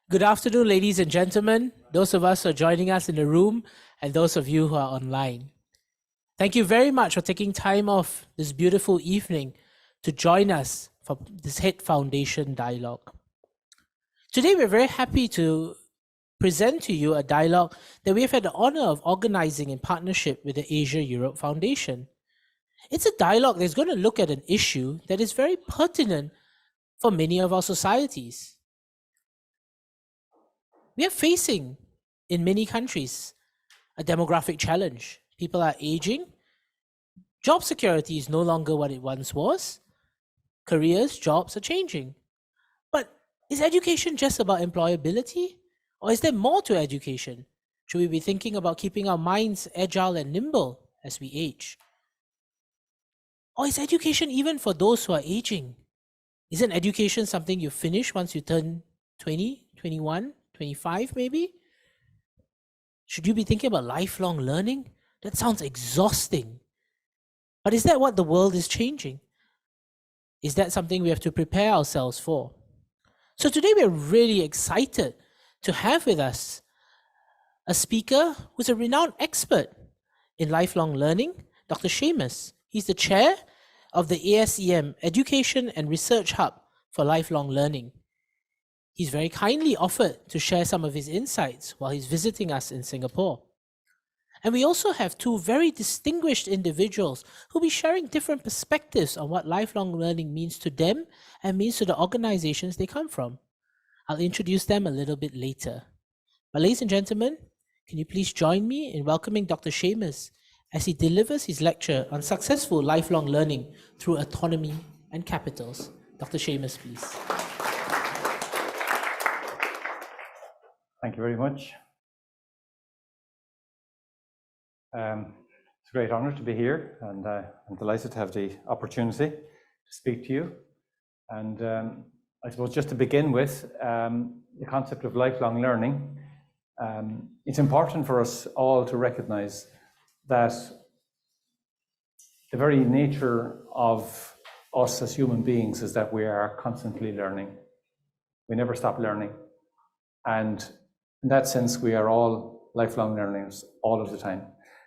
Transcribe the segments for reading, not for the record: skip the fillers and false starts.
Good afternoon, ladies and gentlemen, those of us who are joining us in the room and those of you who are online. Thank you very much for taking time off this beautiful evening to join us for this Head Foundation dialogue. Today, we're very happy to present to you a dialogue that we have had the honor of organizing in partnership with the Asia Europe Foundation. It's a dialogue that's going to look at an issue that is very pertinent for many of our societies. We are facing, in many countries, a demographic challenge. People are aging. Job security is no longer what it once was. Careers, jobs are changing. But is education just about employability? Or is there more to education? Should we be thinking about keeping our minds agile and nimble as we age? Or is education even for those who are aging? Isn't education something you finish once you turn 20, 21, 25 maybe? Should you be thinking about lifelong learning? That sounds exhausting. But is that what the world is changing? Is that something we have to prepare ourselves for? So today we're really excited to have with us a speaker who's a renowned expert in lifelong learning, Dr. Seamus. He's the chair of the ASEM Education and Research Hub for Lifelong Learning. He's very kindly offered to share some of his insights while he's visiting us in Singapore. And we also have two very distinguished individuals who'll be sharing different perspectives on what lifelong learning means to them and means to the organizations they come from. I'll introduce them a little bit later. But ladies and gentlemen, can you please join me in welcoming Dr. Seamus as he delivers his lecture on successful lifelong learning through autonomy and capitals. Dr. Seamus, please. Thank you very much. It's a great honor to be here, and I'm delighted to have the opportunity to speak to you. And I suppose just to begin with, the concept of lifelong learning, it's important for us all to recognize that the very nature of us as human beings is that we are constantly learning. We never stop learning. And in that sense, we are all lifelong learners all of the time.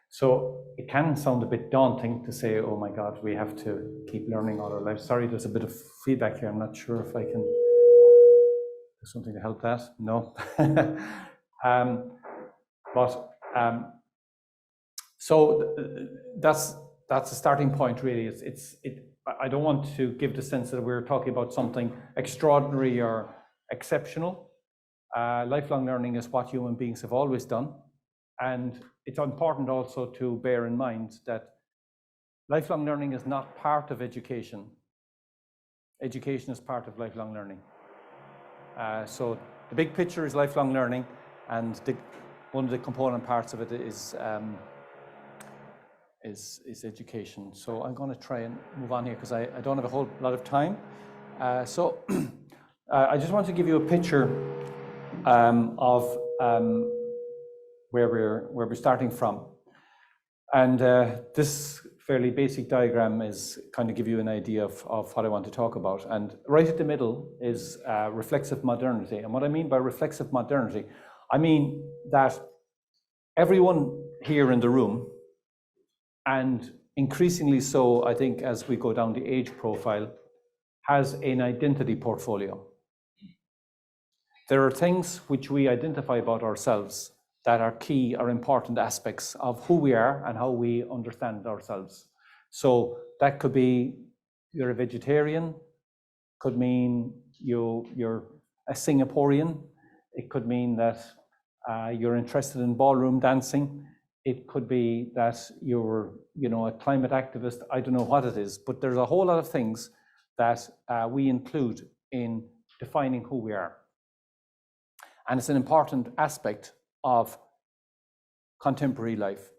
So it can sound a bit daunting to say, oh my God, we have to keep learning all our lives. Sorry, there's a bit of feedback here. I'm not sure if I can do something to help that. No. So that's a starting point, really. I don't want to give the sense that we're talking about something extraordinary or exceptional. Lifelong learning is what human beings have always done. And it's important also to bear in mind that lifelong learning is not part of education. Education is part of lifelong learning. So the big picture is lifelong learning, and one of the component parts of it is education. So I'm going to try and move on here because I don't have a whole lot of time. So I just want to give you a picture of where we're starting from. And this fairly basic diagram is kind of give you an idea of what I want to talk about. And right at the middle is reflexive modernity. And what I mean by reflexive modernity, I mean that everyone here in the room, and increasingly so, I think, as we go down the age profile, has an identity portfolio. There are things which we identify about ourselves that are key or important aspects of who we are and how we understand ourselves. So that could be you're a vegetarian, could mean you're a Singaporean, it could mean that you're interested in ballroom dancing, it could be that you're a climate activist. I don't know what it is, but there's a whole lot of things that we include in defining who we are. And it's an important aspect of contemporary life.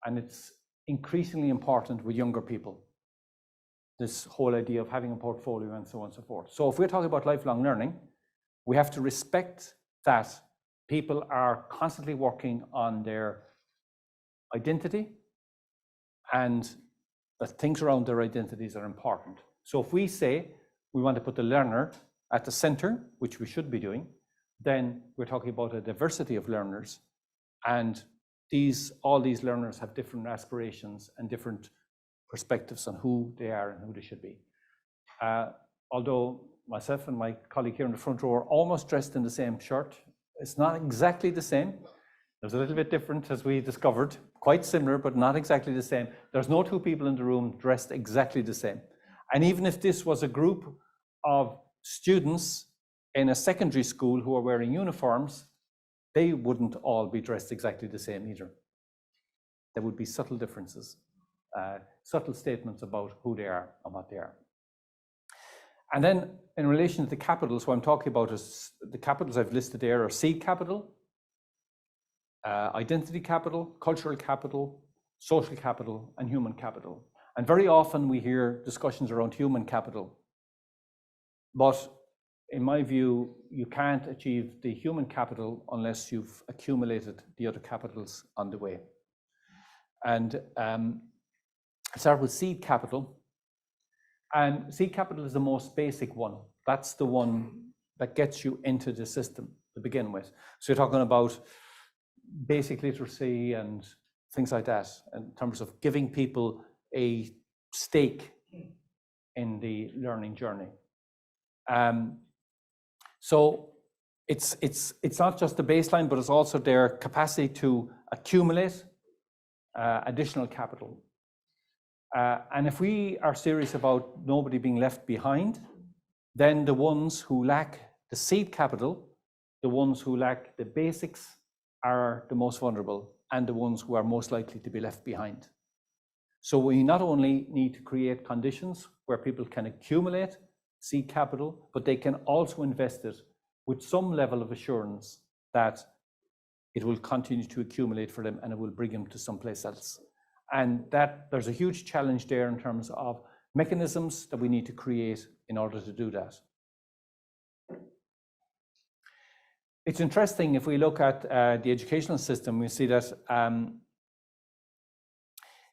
And it's increasingly important with younger people, this whole idea of having a portfolio and so on and so forth. So if we're talking about lifelong learning, we have to respect that people are constantly working on their identity and that things around their identities are important. So if we say we want to put the learner at the center, which we should be doing, then we're talking about a diversity of learners, and all these learners have different aspirations and different perspectives on who they are and who they should be. Although myself and my colleague here in the front row are almost dressed in the same shirt, it's not exactly the same. There's a little bit different, as we discovered, quite similar, but not exactly the same. There's no two people in the room dressed exactly the same. And even if this was a group of students in a secondary school who are wearing uniforms, they wouldn't all be dressed exactly the same either. There would be subtle differences, subtle statements about who they are and what they are. And then in relation to the capitals, what I'm talking about is the capitals I've listed there are seed capital, identity capital, cultural capital, social capital, and human capital. And very often we hear discussions around human capital. But in my view, you can't achieve the human capital unless you've accumulated the other capitals on the way. And I'll start with seed capital. And seed capital is the most basic one. That's the one that gets you into the system to begin with. So you're talking about basic literacy and things like that in terms of giving people a stake in the learning journey. So it's not just the baseline, but it's also their capacity to accumulate additional capital. And if we are serious about nobody being left behind, then the ones who lack the seed capital, the ones who lack the basics, are the most vulnerable and the ones who are most likely to be left behind. So we not only need to create conditions where people can accumulate seed capital, but they can also invest it with some level of assurance that it will continue to accumulate for them and it will bring them to someplace else. And that there's a huge challenge there in terms of mechanisms that we need to create in order to do that. It's interesting, if we look at the educational system, we see that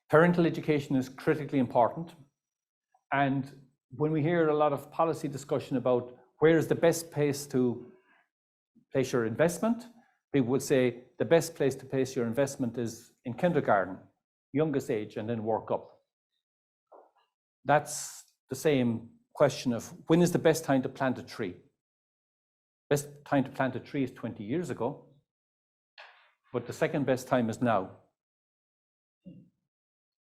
parental education is critically important. And when we hear a lot of policy discussion about where is the best place to place your investment, people would say the best place to place your investment is in kindergarten, youngest age, and then work up. That's the same question of when is the best time to plant a tree? Best time to plant a tree is 20 years ago, but the second best time is now.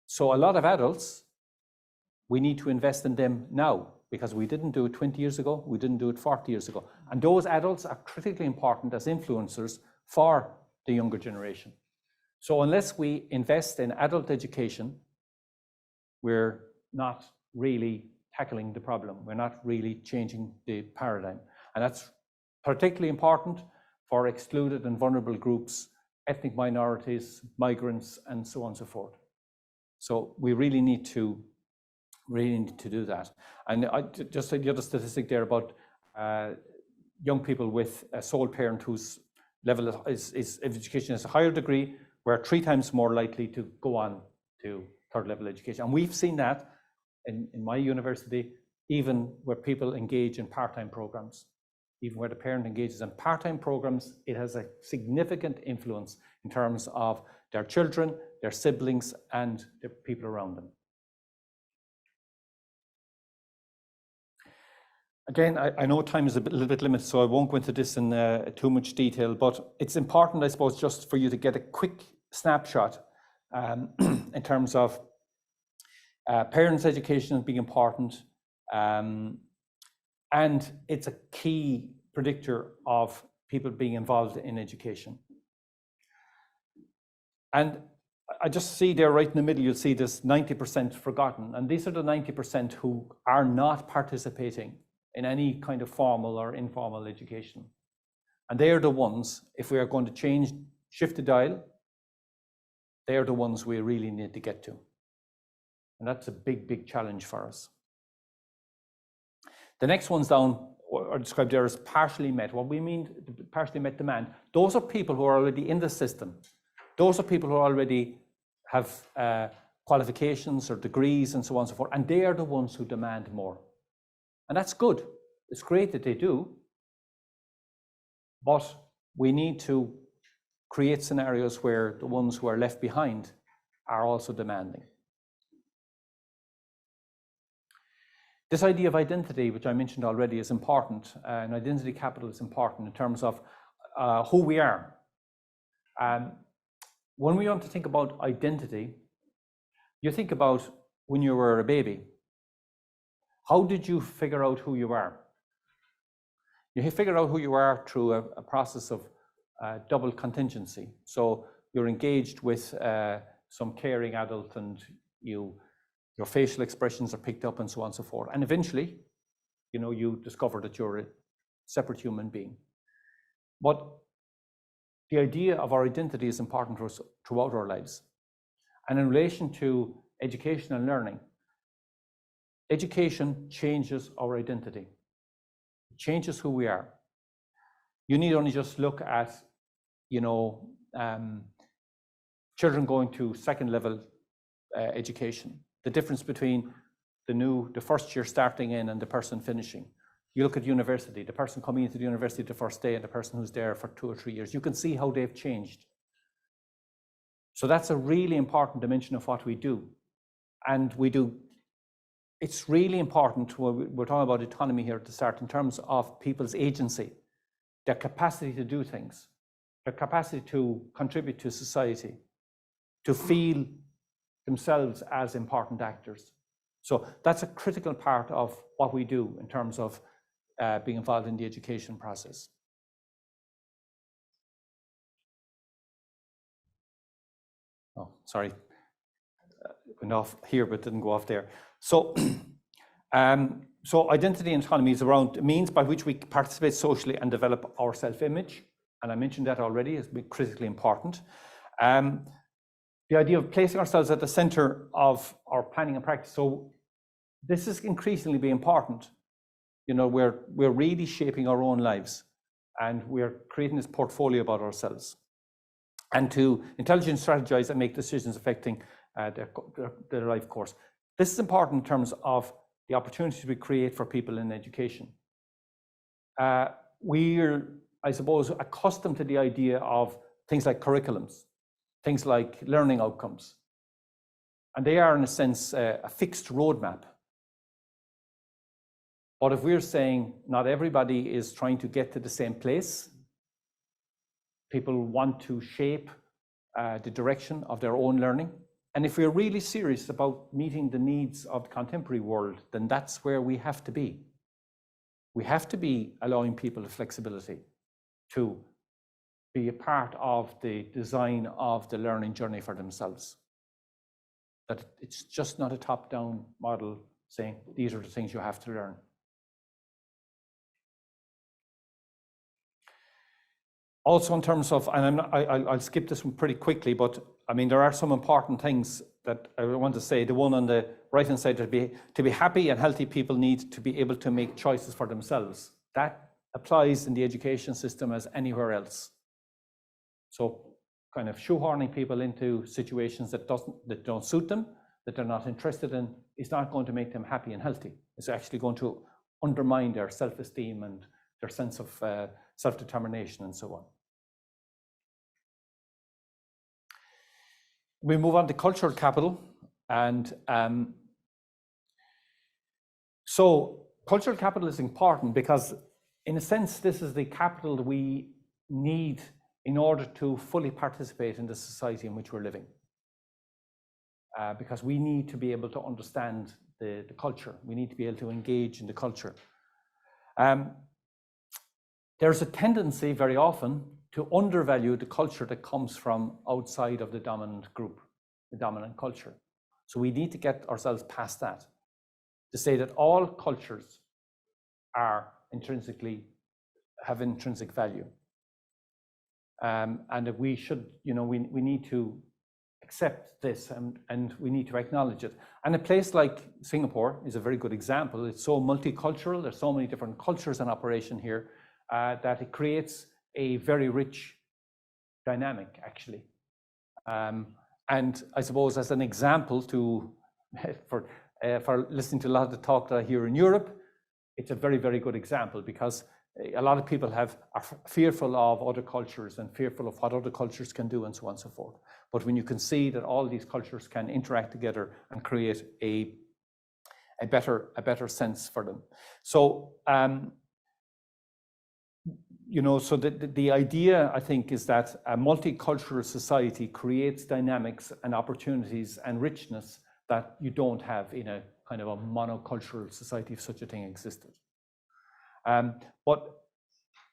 So a lot of adults, we need to invest in them now, because we didn't do it 20 years ago, we didn't do it 40 years ago. And those adults are critically important as influencers for the younger generation. So unless we invest in adult education, we're not really tackling the problem. We're not really changing the paradigm. And that's particularly important for excluded and vulnerable groups, ethnic minorities, migrants, and so on and so forth. So we really need to do that. And I just said the other statistic there about young people with a sole parent whose level of education is a higher degree, were 3 times more likely to go on to third level education. And we've seen that in my university, even where people engage in part-time programs. Even where the parent engages in part-time programs, it has a significant influence in terms of their children, their siblings, and the people around them. Again, I know time is a little bit limited, so I won't go into this in too much detail, but it's important, I suppose, just for you to get a quick snapshot in terms of parents' education being important, and it's a key predictor of people being involved in education. And I just see there right in the middle, you'll see this 90% forgotten. And these are the 90% who are not participating in any kind of formal or informal education. And they are the ones, if we are going to shift the dial, they are the ones we really need to get to. And that's a big, big challenge for us. The next ones down are described there as partially met. What we mean partially met demand, those are people who are already in the system. Those are people who already have qualifications or degrees and so on and so forth, and they are the ones who demand more. And that's good. It's great that they do. but we need to create scenarios where the ones who are left behind are also demanding. This idea of identity, which I mentioned already, is important, and identity capital is important in terms of who we are. When we want to think about identity, you think about when you were a baby. How did you figure out who you are? You figure out who you are through a process of double contingency. So you're engaged with some caring adult, and your facial expressions are picked up and so on and so forth. And eventually, you discover that you're a separate human being. But the idea of our identity is important for us throughout our lives. And in relation to education and learning, education changes our identity. It changes who we are. You need only just look at, children going to second level education. The difference between the first year starting in and the person finishing. You look at university, the person coming into the university the first day and the person who's there for 2 or 3 years. You can see how they've changed. So that's a really important dimension of what we do. And it's really important when we're talking about autonomy here at the start in terms of people's agency, their capacity to do things, their capacity to contribute to society, to feel themselves as important actors. So that's a critical part of what we do in terms of being involved in the education process. Oh, sorry, went off here but didn't go off there. So, so identity and autonomy is around the means by which we participate socially and develop our self-image. And I mentioned that already as being critically important. The idea of placing ourselves at the center of our planning and practice. So this is increasingly being important. We're really shaping our own lives, and we're creating this portfolio about ourselves. And to intelligently strategize and make decisions affecting their life course. This is important in terms of the opportunities we create for people in education. We're, I suppose, accustomed to the idea of things like curriculums, things like learning outcomes. And they are, in a sense, a fixed roadmap. But if we're saying not everybody is trying to get to the same place, people want to shape the direction of their own learning. And if we're really serious about meeting the needs of the contemporary world, then that's where we have to be. We have to be allowing people the flexibility to be a part of the design of the learning journey for themselves. That it's just not a top-down model saying, these are the things you have to learn. Also in terms of, and I'll skip this one pretty quickly, but I mean, there are some important things that I want to say. The one on the right-hand side, to be happy and healthy people need to be able to make choices for themselves. That applies in the education system as anywhere else. So kind of shoehorning people into situations that don't suit them, that they're not interested in, is not going to make them happy and healthy. It's actually going to undermine their self-esteem and their sense of self-determination and so on. We move on to cultural capital. And so cultural capital is important because, in a sense, this is the capital that we need in order to fully participate in the society in which we're living. Because we need to be able to understand the culture. We need to be able to engage in the culture. There's a tendency very often to undervalue the culture that comes from outside of the dominant group, the dominant culture. So we need to get ourselves past that, to say that all cultures have intrinsic value. And that we should, we need to accept this and we need to acknowledge it. And a place like Singapore is a very good example. It's so multicultural, there's so many different cultures in operation here, that it creates a very rich dynamic, actually. And I suppose as an example for listening to a lot of the talk that I hear in Europe, it's a very, very good example, because a lot of people are fearful of other cultures and fearful of what other cultures can do and so on and so forth. But when you can see that all these cultures can interact together and create a better sense for them. So, so the idea, I think, is that a multicultural society creates dynamics and opportunities and richness that you don't have in a kind of a monocultural society if such a thing existed. But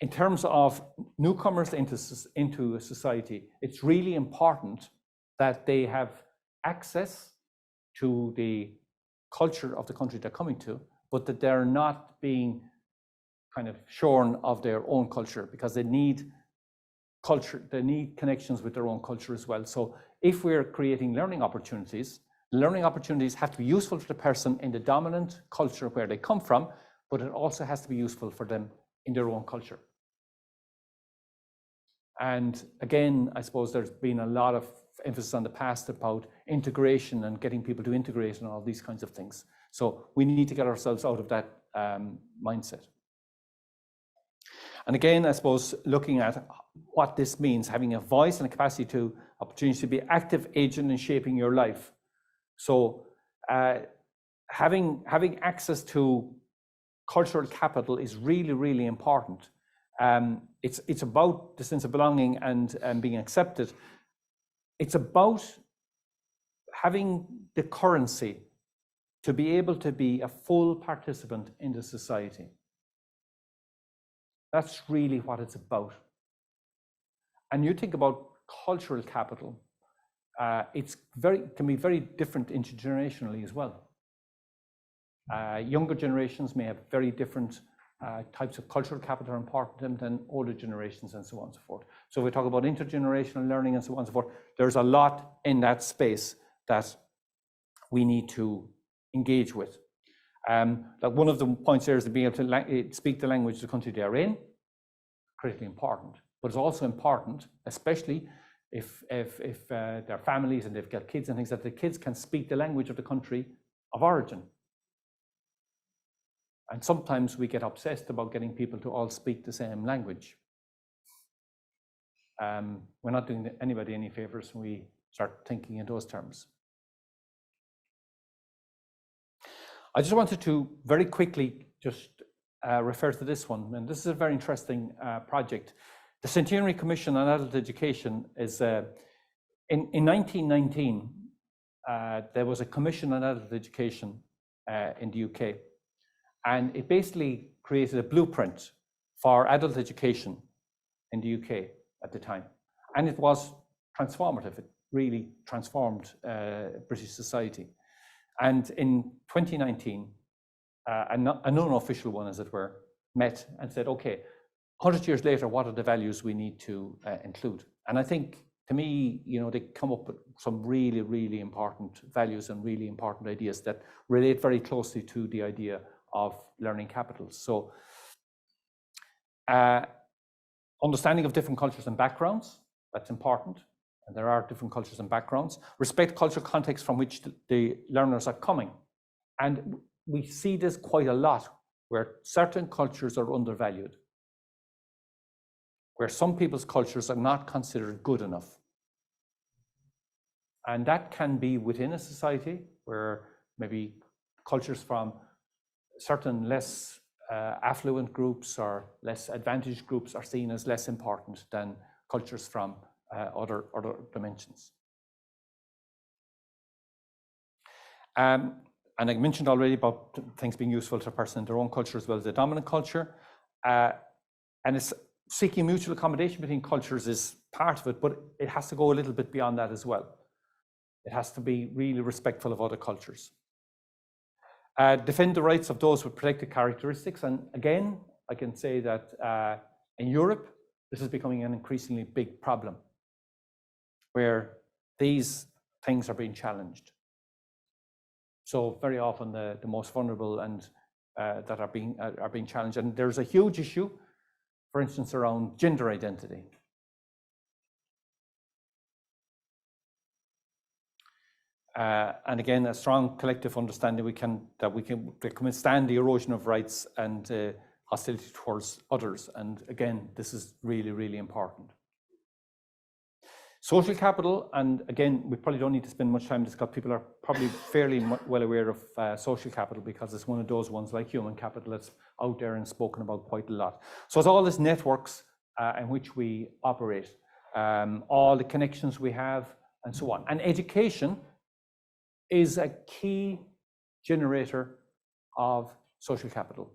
in terms of newcomers into a society, it's really important that they have access to the culture of the country they're coming to, but that they're not being kind of shorn of their own culture, because they need culture, they need connections with their own culture as well. So if we're creating learning opportunities have to be useful for the person in the dominant culture where they come from, but it also has to be useful for them in their own culture. And again, I suppose there's been a lot of emphasis on the past about integration and getting people to integrate and all these kinds of things. So we need to get ourselves out of that mindset. And again, I suppose looking at what this means, having a voice and a capacity to opportunity to be active agent in shaping your life. So having access to cultural capital is really, really important. It's about the sense of belonging and being accepted. It's about having the currency to be able to be a full participant in the society. That's really what it's about. And you think about cultural capital, can be very different intergenerationally as well. Younger generations may have very different types of cultural capital are important than older generations and so on and so forth. So we talk about intergenerational learning and so on and so forth. There's a lot in that space that we need to engage with. Like one of the points there is to be able to speak the language of the country they are in, critically important. But it's also important, especially if they're families and they've got kids and things, that the kids can speak the language of the country of origin. And sometimes we get obsessed about getting people to all speak the same language. We're not doing anybody any favors when we start thinking in those terms. I just wanted to very quickly just refer to this one, and this is a very interesting project. The Centenary Commission on Adult Education is, in 1919, there was a Commission on Adult Education in the UK, and it basically created a blueprint for adult education in the UK at the time. And it was transformative. It really transformed British society. And in 2019, a non-official one, as it were, met and said, okay, 100 years later, what are the values we need to include? And I think, to me, they come up with some really, really important values and really important ideas that relate very closely to the idea of learning capital. So understanding of different cultures and backgrounds, that's important. And there are different cultures and backgrounds. Respect cultural context from which the learners are coming. And we see this quite a lot, where certain cultures are undervalued, where some people's cultures are not considered good enough. And that can be within a society where maybe cultures from certain less affluent groups or less advantaged groups are seen as less important than cultures from other dimensions. And I mentioned already about things being useful to a person in their own culture as well as the dominant culture. And it's seeking mutual accommodation between cultures is part of it, but it has to go a little bit beyond that as well. It has to be really respectful of other cultures. Defend the rights of those with protected characteristics. And again, I can say that in Europe, this is becoming an increasingly big problem, where these things are being challenged. So very often the most vulnerable and that are being challenged. And there's a huge issue, for instance, around gender identity. And again, a strong collective understanding that we can withstand the erosion of rights and hostility towards others. And again, this is really, really important. Social capital, and again, we probably don't need to spend much time on this because people are probably fairly well aware of social capital, because it's one of those ones like human capital that's out there and spoken about quite a lot. So it's all these networks in which we operate, all the connections we have, and so on. And education is a key generator of social capital.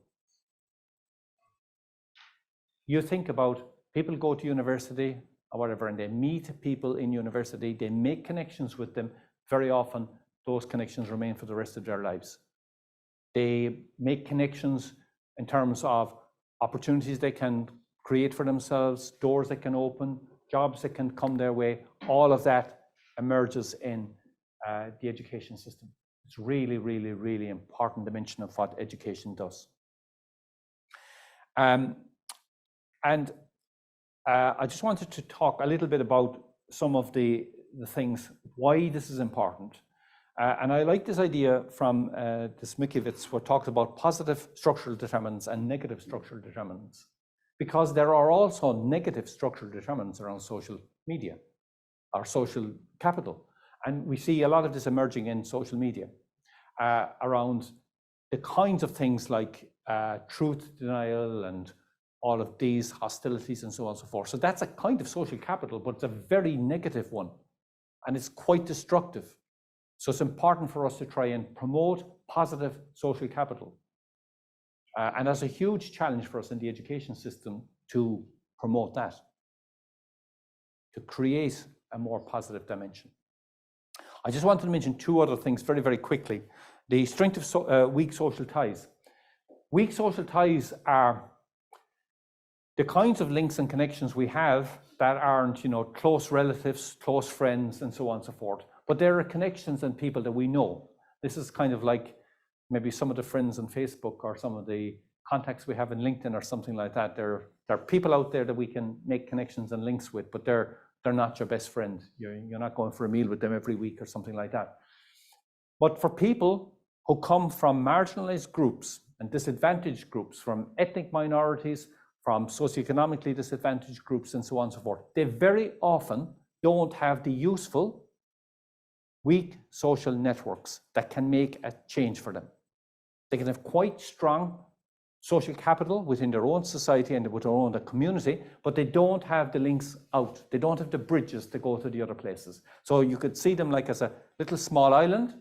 You think about people go to university or whatever, and they meet people in university, they make connections with them. Very often, those connections remain for the rest of their lives. They make connections in terms of opportunities they can create for themselves, doors they can open, jobs that can come their way. All of that emerges in the education system. It's really, really, really important dimension of what education does. I just wanted to talk a little bit about some of the things, why this is important. And I like this idea from Smickiewicz, what talks about positive structural determinants and negative structural determinants, because there are also negative structural determinants around social media or social capital. And we see a lot of this emerging in social media around the kinds of things like truth denial and all of these hostilities and so on and so forth. So that's a kind of social capital, but it's a very negative one, and it's quite destructive. So it's important for us to try and promote positive social capital. And that's a huge challenge for us in the education system to promote that, to create a more positive dimension. I just wanted to mention two other things very, very quickly. The strength of weak social ties. Weak social ties are the kinds of links and connections we have that aren't, close relatives, close friends, and so on and so forth. But there are connections and people that we know. This is kind of like maybe some of the friends on Facebook or some of the contacts we have in LinkedIn or something like that. There are people out there that we can make connections and links with, but they're not your best friend. You're not going for a meal with them every week or something like that. But for people who come from marginalized groups and disadvantaged groups, from ethnic minorities, from socioeconomically disadvantaged groups, and so on and so forth, they very often don't have the useful, weak social networks that can make a change for them. They can have quite strong social capital within their own society and with their own community, but they don't have the links out. They don't have the bridges to go to the other places. So you could see them like as a little small island.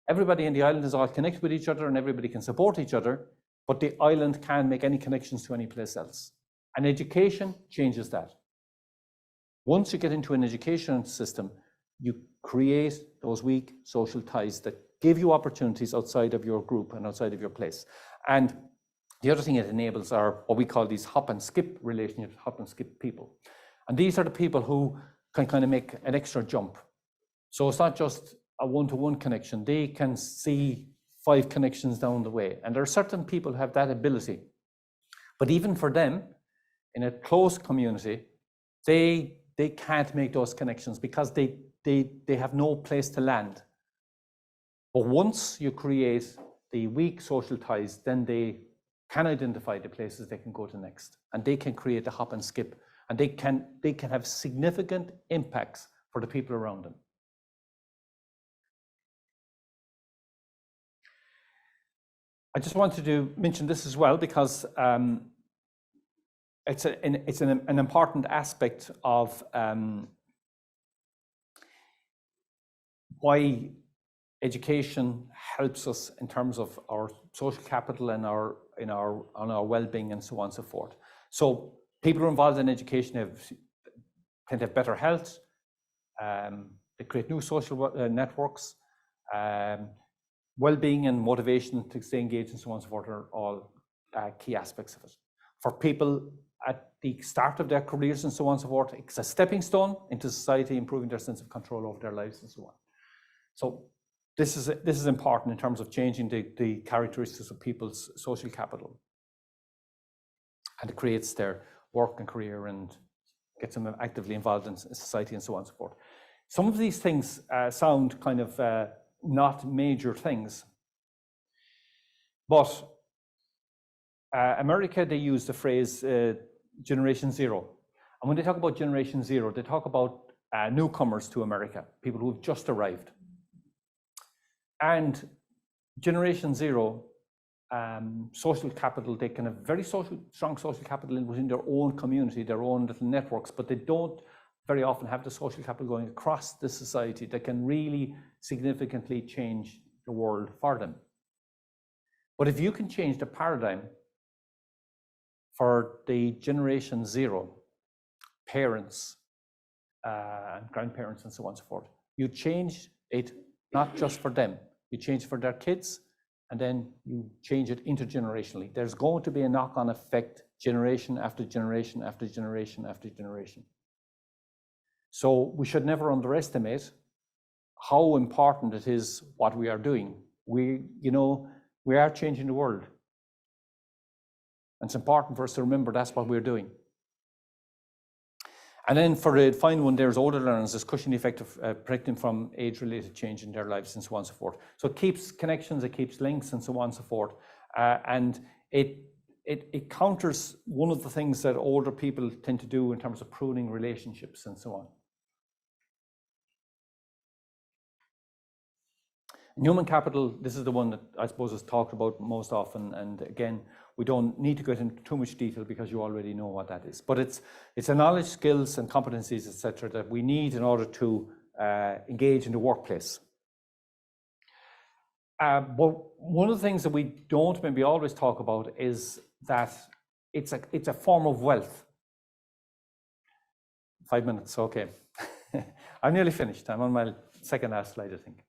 Everybody in the island is all connected with each other and everybody can support each other, but the island can't make any connections to any place else. And education changes that. Once you get into an education system, you create those weak social ties that give you opportunities outside of your group and outside of your place. And the other thing it enables are what we call these hop and skip relationships, hop and skip people. And these are the people who can kind of make an extra jump. So it's not just a one-to-one connection. They can see 5 connections down the way. And there are certain people who have that ability. But even for them, in a close community, they can't make those connections because they have no place to land. But once you create the weak social ties, then they can identify the places they can go to next, and they can create a hop and skip, and they can have significant impacts for the people around them. I just wanted to mention this as well because it's an important aspect of why education helps us in terms of our social capital and on our well-being and so on and so forth. So people who are involved in education tend to have better health. They create new social networks. Well-being and motivation to stay engaged and so on and so forth are all key aspects of it. For people at the start of their careers and so on and so forth, it's a stepping stone into society, improving their sense of control over their lives and so on. So this is important in terms of changing the characteristics of people's social capital. And it creates their work and career and gets them actively involved in society and so on and so forth. Some of these things sound kind of not major things, but America, they use the phrase Generation Zero. And when they talk about Generation Zero, they talk about newcomers to America, people who've just arrived. And Generation Zero, social capital, they can have very strong social capital within their own community, their own little networks, but they don't very often have the social capital going across the society that can really significantly change the world for them. But if you can change the paradigm for the Generation Zero, parents and grandparents and so on and so forth, you change it not just for them, you change it for their kids, and then you change it intergenerationally. There's going to be a knock-on effect generation after generation after generation after generation. So we should never underestimate how important it is what we are doing. We are changing the world. And it's important for us to remember that's what we're doing. And then for the final one, there's older learners, this cushioning effect of protecting from age-related change in their lives and so on and so forth. So it keeps connections, it keeps links and so on and so forth. And it counters one of the things that older people tend to do in terms of pruning relationships and so on. And human capital, this is the one that I suppose is talked about most often. And again, we don't need to get into too much detail because you already know what that is. But it's a knowledge, skills, and competencies, etc., that we need in order to engage in the workplace. But one of the things that we don't maybe always talk about is that it's a form of wealth. 5 minutes, okay. I'm nearly finished. I'm on my second last slide, I think.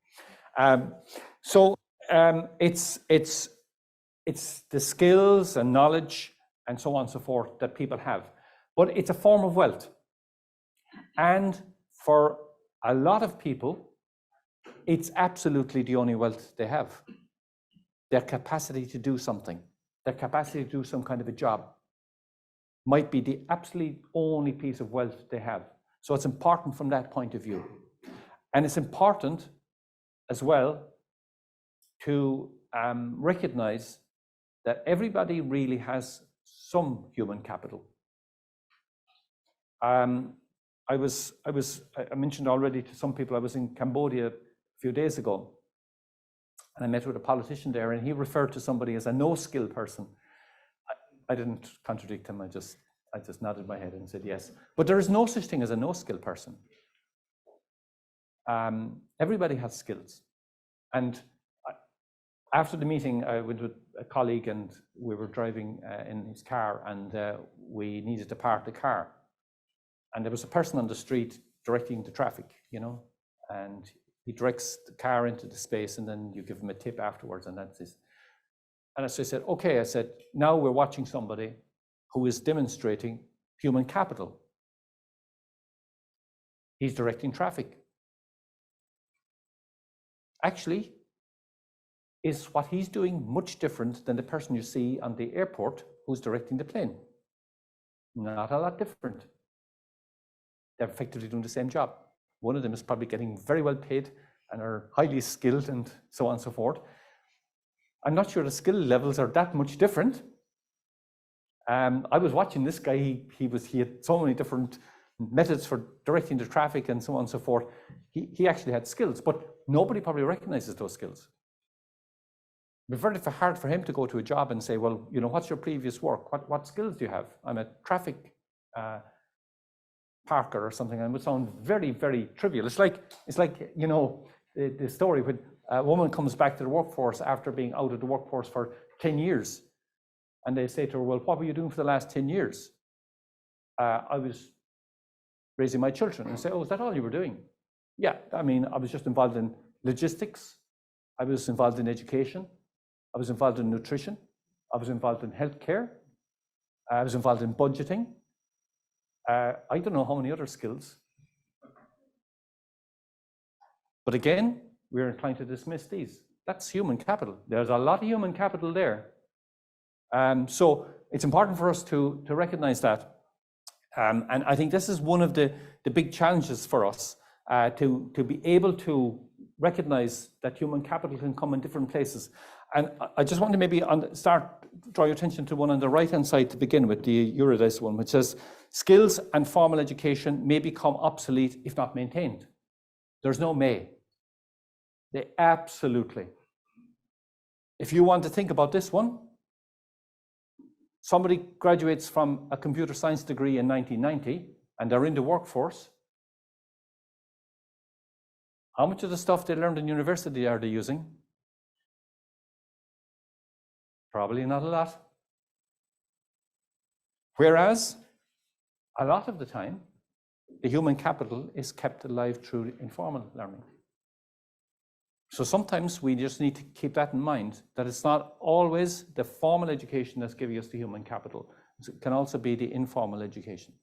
It's the skills and knowledge and so on and so forth that people have, but it's a form of wealth. And for a lot of people, it's absolutely the only wealth they have. Their capacity to do something, their capacity to do some kind of a job might be the absolute only piece of wealth they have. So it's important from that point of view. And it's important as well to recognize that everybody really has some human capital. I mentioned already to some people, I was in Cambodia a few days ago, and I met with a politician there, and he referred to somebody as a no-skill person. I didn't contradict him, I just nodded my head and said yes. But there is no such thing as a no-skill person. Everybody has skills. And after the meeting, I went with a colleague and we were driving in his car, and we needed to park the car. And there was a person on the street directing the traffic, and he directs the car into the space, and then you give him a tip afterwards, and that's it. And so I said, okay, I said, now we're watching somebody who is demonstrating human capital. He's directing traffic. Actually, is what he's doing much different than the person you see on the airport who's directing the plane? Not a lot different. They're effectively doing the same job. One of them is probably getting very well paid and are highly skilled and so on and so forth. I'm not sure the skill levels are that much different. I was watching this guy, he had so many different methods for directing the traffic and so on and so forth. He actually had skills, but nobody probably recognizes those skills. It'd be very hard for him to go to a job and say, well, what's your previous work? What skills do you have? I'm a traffic parker or something, and it would sound very, very trivial. It's like the story when a woman comes back to the workforce after being out of the workforce for 10 years. And they say to her, well, what were you doing for the last 10 years? I was raising my children. And say, oh, is that all you were doing? Yeah, I was just involved in logistics. I was involved in education. I was involved in nutrition. I was involved in healthcare. I was involved in budgeting. I don't know how many other skills. But again, we're inclined to dismiss these. That's human capital. There's a lot of human capital there. So it's important for us to recognize that. And I think this is one of the big challenges for us, to be able to recognize that human capital can come in different places. And I just want to maybe draw your attention to one on the right-hand side to begin with, the Eurydice one, which says, skills and formal education may become obsolete if not maintained. There's no may. They absolutely. If you want to think about this one, somebody graduates from a computer science degree in 1990 and they're in the workforce. How much of the stuff they learned in university are they using? Probably not a lot. Whereas, a lot of the time, the human capital is kept alive through informal learning. So sometimes we just need to keep that in mind, that it's not always the formal education that's giving us the human capital. It can also be the informal education.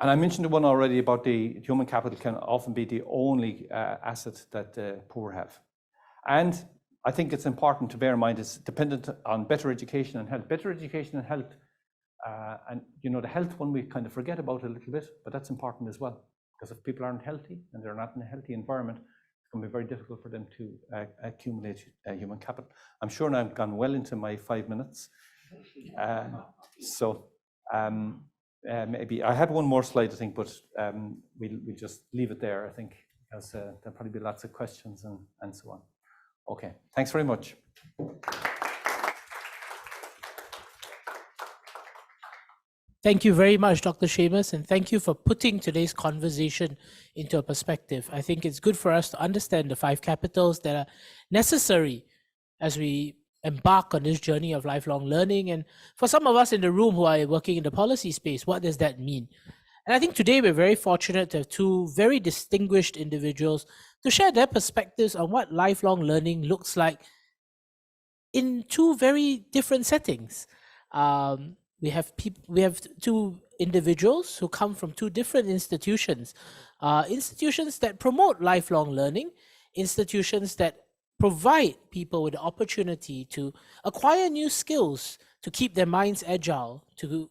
And I mentioned the one already about the human capital can often be the only asset that the poor have. And I think it's important to bear in mind it's dependent on better education and health. Better education and health, and the health one we kind of forget about a little bit, but that's important as well. Because if people aren't healthy and they're not in a healthy environment, it's going to be very difficult for them to accumulate human capital. I'm sure now I've gone well into my 5 minutes. Maybe I had one more slide, I think, but we'll just leave it there, I think, because there'll probably be lots of questions and so on. Okay, thanks very much. Thank you very much, Dr. Seamus, and thank you for putting today's conversation into a perspective. I think it's good for us to understand the 5 capitals that are necessary as we embark on this journey of lifelong learning. And for some of us in the room who are working in the policy space, what does that mean? And I think today we're very fortunate to have 2 very distinguished individuals to share their perspectives on what lifelong learning looks like in 2 very different settings. We have 2 individuals who come from 2 different institutions, institutions that promote lifelong learning, institutions that provide people with the opportunity to acquire new skills, to keep their minds agile, to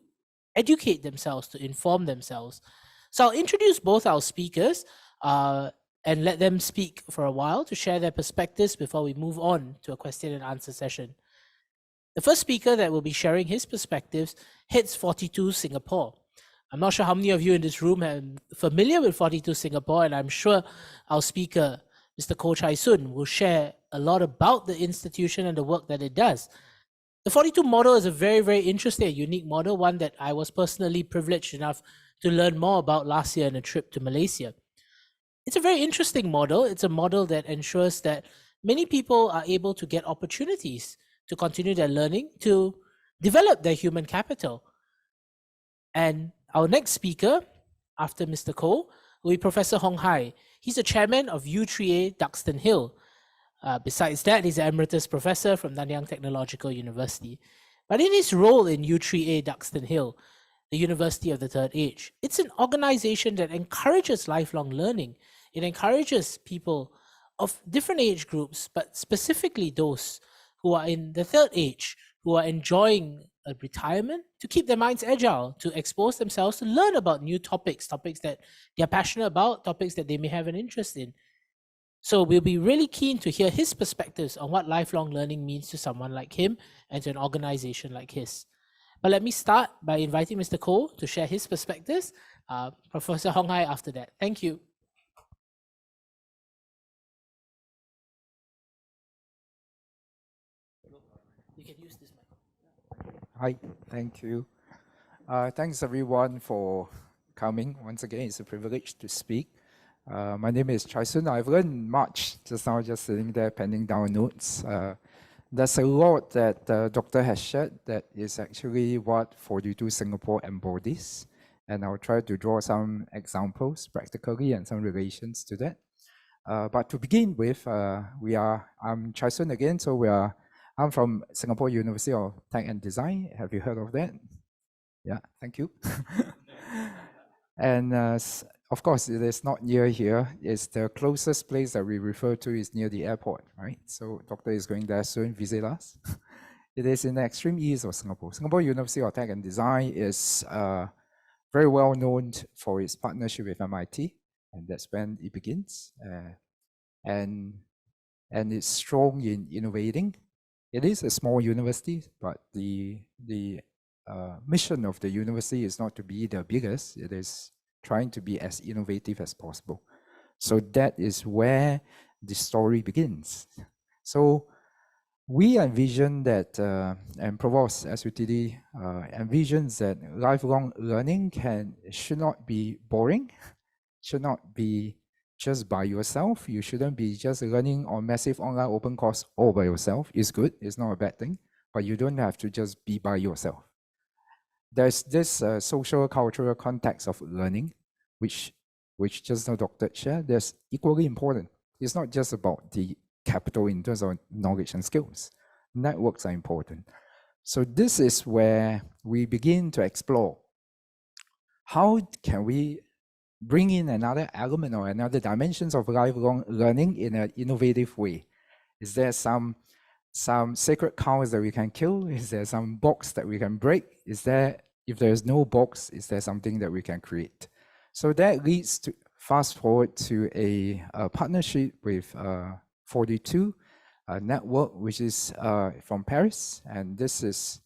educate themselves, to inform themselves. So I'll introduce both our speakers and let them speak for a while to share their perspectives before we move on to a question and answer session. The first speaker that will be sharing his perspectives heads 42 Singapore. I'm not sure how many of you in this room are familiar with 42 Singapore, and I'm sure our speaker, Mr. Koh Chai Soon, will share a lot about the institution and the work that it does. The 42 model is a very, very interesting, unique model, one that I was personally privileged enough to learn more about last year on a trip to Malaysia. It's a very interesting model. It's a model that ensures that many people are able to get opportunities to continue their learning, to develop their human capital. And our next speaker, after Mr. Koh, will be Professor Hong Hai. He's the chairman of U3A Duxton Hill. Besides that, he's an emeritus professor from Nanyang Technological University. But in his role in U3A Duxton Hill, the University of the Third Age, it's an organization that encourages lifelong learning. It encourages people of different age groups, but specifically those who are in the third age, who are enjoying a retirement, to keep their minds agile, to expose themselves to learn about new topics that they're passionate about, topics that they may have an interest in. So we'll be really keen to hear his perspectives on what lifelong learning means to someone like him and to an organization like his. But let me start by inviting Mr. Koh to share his perspectives. Professor Hong Hai after that. Thank you. You can use this mic. Hi, thank you. Thanks everyone for coming. Once again, it's a privilege to speak. My name is Chai Soon. I've learned much just now, just sitting there penning down notes. There's a lot that the doctor has shared that is actually what 42 Singapore embodies. And I'll try to draw some examples practically and some relations to that. But to begin with, I'm Chai Soon again. So I'm from Singapore University of Tech and Design. Have you heard of that? Yeah, thank you. And of course, it is not near here. It's the closest place that we refer to is near the airport, right? So doctor is going there soon, visit us. It is in the extreme east of Singapore. Singapore University of Tech and Design is very well known for its partnership with MIT, and that's when it begins. And and it's strong in innovating. It is a small university, but the mission of the university is not to be the biggest. It is trying to be as innovative as possible. So that is where the story begins. So we envision that, and Provost SUTD envisions that lifelong learning should not be boring, should not be just by yourself. You shouldn't be just learning on massive online open course all by yourself. It's good, it's not a bad thing, but you don't have to just be by yourself. There's this social cultural context of learning, which just now Dr. shared, that's equally important. It's not just about the capital in terms of knowledge and skills. Networks are important. So this is where we begin to explore how can we bring in another element or another dimensions of lifelong learning in an innovative way. Is there some sacred cows that we can kill? Is there some box that we can break? Is there, if there's no box, is there something that we can create? So that leads to fast forward to a partnership with 42 network, which is from Paris, and this is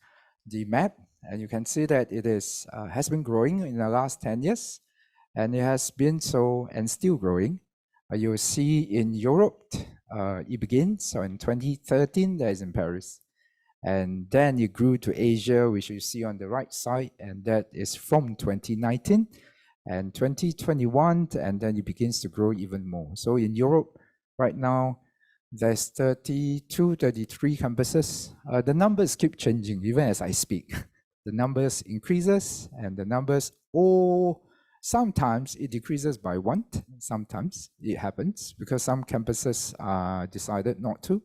the map, and you can see that it is has been growing in the last 10 years, and it has been so and still growing. You'll see in Europe, it begins, so in 2013, that is in Paris. And then it grew to Asia, which you see on the right side, and that is from 2019 and 2021, and then it begins to grow even more. So in Europe, right now, there's 32, 33 campuses. The numbers keep changing even as I speak. The numbers increases, and the numbers, sometimes it decreases by one, sometimes it happens because some campuses decided not to,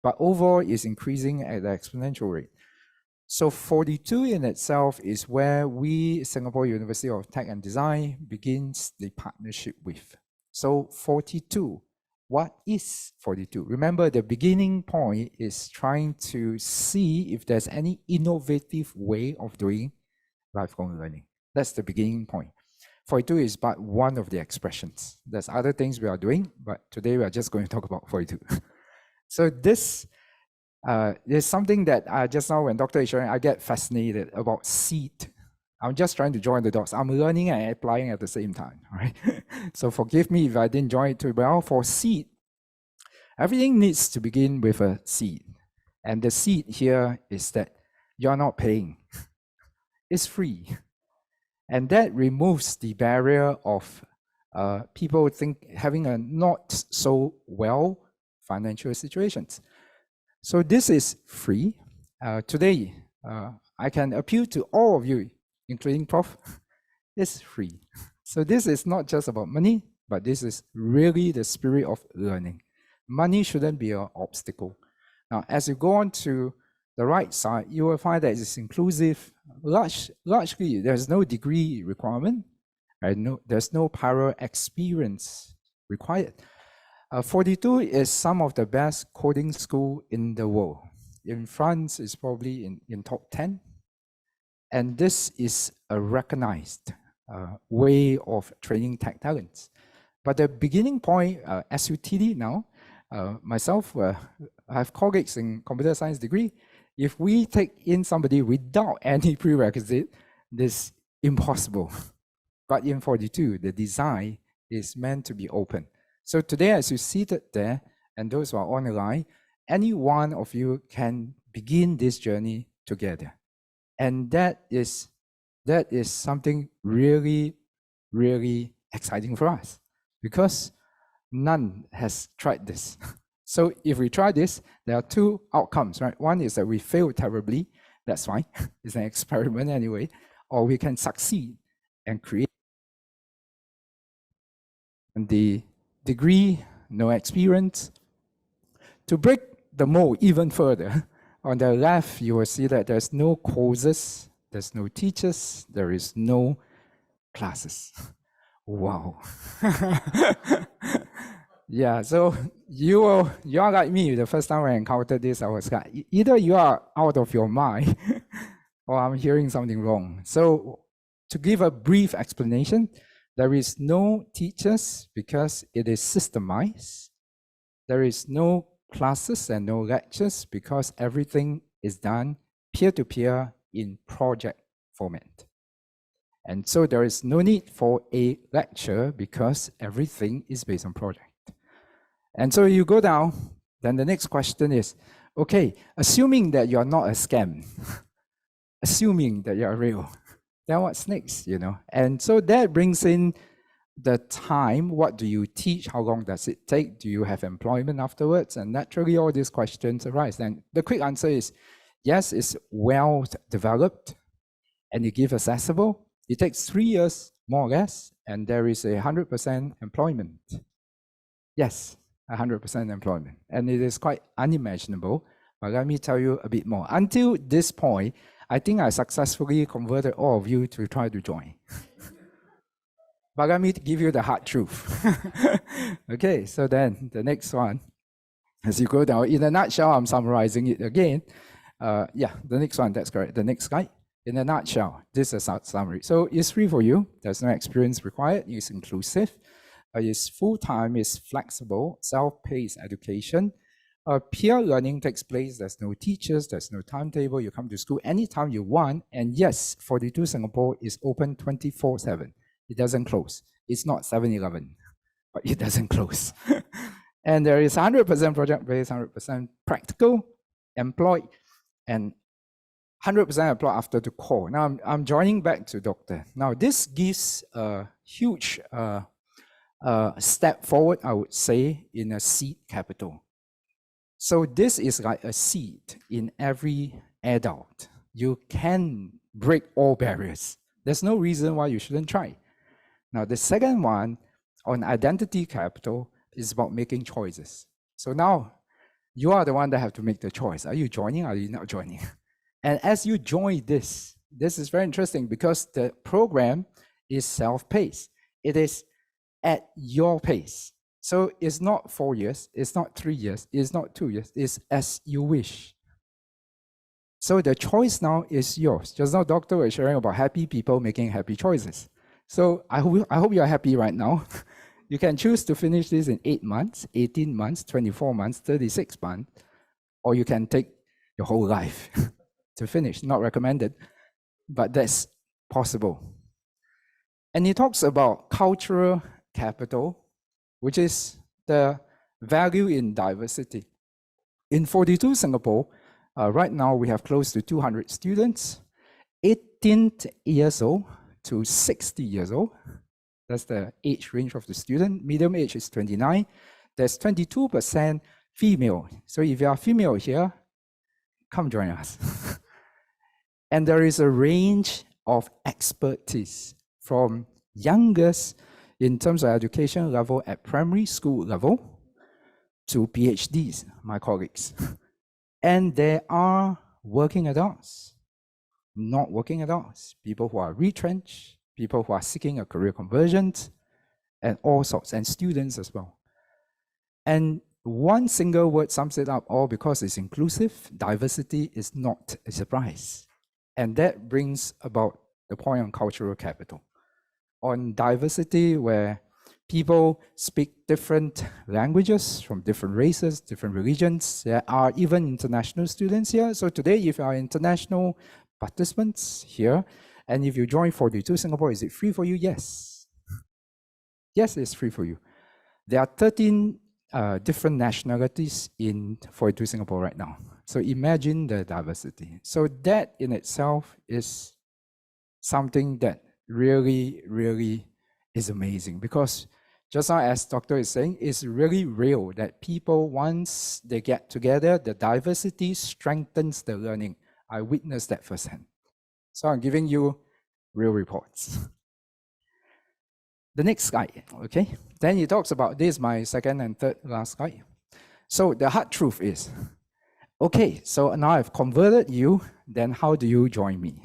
but overall it's increasing at an exponential rate. So 42 in itself is where we, Singapore University of Tech and Design, begins the partnership with. So 42, what is 42? Remember, the beginning point is trying to see if there's any innovative way of doing lifelong learning. That's the beginning point. 42 is but one of the expressions. There's other things we are doing, but today we are just going to talk about 42. So this is something that just now when Dr. is showing, I get fascinated about seed. I'm just trying to join the dots. I'm learning and applying at the same time, right? So forgive me if I didn't join it too well. For seed, everything needs to begin with a seed. And the seed here is that you're not paying. It's free. And that removes the barrier of people having a not so well financial situations. So this is free. Today, I can appeal to all of you, including Prof. It's free. So this is not just about money, but this is really the spirit of learning. Money shouldn't be an obstacle. Now, as you go on to the right side, you will find that it's inclusive. Largely, there's no degree requirement. Right? There's no prior experience required. 42 is some of the best coding school in the world. In France, it's probably in top 10. And this is a recognized way of training tech talents. But the beginning point, SUTD now, myself, I have colleagues in computer science degree. If we take in somebody without any prerequisite, this is impossible. But in 42, the design is meant to be open. So today, as you seated there, and those who are online, any one of you can begin this journey together. And that is something really, really exciting for us, because none has tried this. So if we try this, there are two outcomes, right? One is that we fail terribly, that's fine, it's an experiment anyway, or we can succeed and create. And the degree, no experience. To break the mold even further, on the left, you will see that there's no courses, there's no teachers, there is no classes. Wow. Yeah, so you are like me. The first time I encountered this, I was like, either you are out of your mind or I'm hearing something wrong. So to give a brief explanation, there is no teachers because it is systemized. There is no classes and no lectures because everything is done peer-to-peer in project format. And so there is no need for a lecture because everything is based on project. And so you go down, then the next question is, okay, assuming that you're not a scam, assuming that you're real, then what's next, you know? And so that brings in the time. What do you teach? How long does it take? Do you have employment afterwards? And naturally, all these questions arise. And the quick answer is, yes, it's well developed and you give accessible. It takes 3 years, more or less, and there is 100% employment. Yes, 100% employment. And it is quite unimaginable, but let me tell you a bit more. Until this point, I think I successfully converted all of you to try to join. But let me give you the hard truth. Okay, so then the next one, as you go down, in a nutshell, I'm summarizing it again. Yeah, the next one, that's correct. The next slide. In a nutshell, this is a summary. So it's free for you. There's no experience required. It's inclusive. It's full-time. It's flexible. Self-paced education. Peer learning takes place. There's no teachers. There's no timetable. You come to school anytime you want. And yes, 42 Singapore is open 24/7. It doesn't close. It's not 7-Eleven, but it doesn't close. And there is 100% project-based, 100% practical, employed, and 100% employed after the call. Now I'm joining back to Doctor. Now this gives a huge step forward, I would say, in a seed capital. So this is like a seed in every adult. You can break all barriers. There's no reason why you shouldn't try. Now the second one on identity capital is about making choices. So now you are the one that have to make the choice. Are you joining or are you not joining? And as you join this is very interesting because the program is self-paced. It is at your pace. So it's not 4 years, it's not 3 years, it's not 2 years, it's as you wish. So the choice now is yours. Just now, Doctor was sharing about happy people making happy choices. So I hope you're happy right now. You can choose to finish this in 8 months, 18 months, 24 months, 36 months, or you can take your whole life to finish. Not recommended, but that's possible. And he talks about cultural capital, which is the value in diversity. In 42 Singapore, right now we have close to 200 students, 18 years old to 60 years old. That's the age range of the student. Medium age is 29. There's 22% female. So if you are female here, come join us. And there is a range of expertise from youngest in terms of education level at primary school level to PhDs, my colleagues. And there are working adults, not working adults, people who are retrenched, people who are seeking a career conversion, and all sorts, and students as well. And one single word sums it up all because it's inclusive. Diversity is not a surprise. And that brings about the point on cultural capital. On diversity, where people speak different languages from different races, different religions. There are even international students here. So today, if you are international participants here, and if you join 42 Singapore, is it free for you? Yes. Yes, it's free for you. There are 13 different nationalities in 42 Singapore right now. So imagine the diversity. So that in itself is something that really, really is amazing, because just now, as Doctor is saying, it's really real that people, once they get together, the diversity strengthens the learning. I witnessed that firsthand. So I'm giving you real reports. The next slide, okay? Then he talks about this, my second and third last slide. So the hard truth is, okay, so now I've converted you, then how do you join me?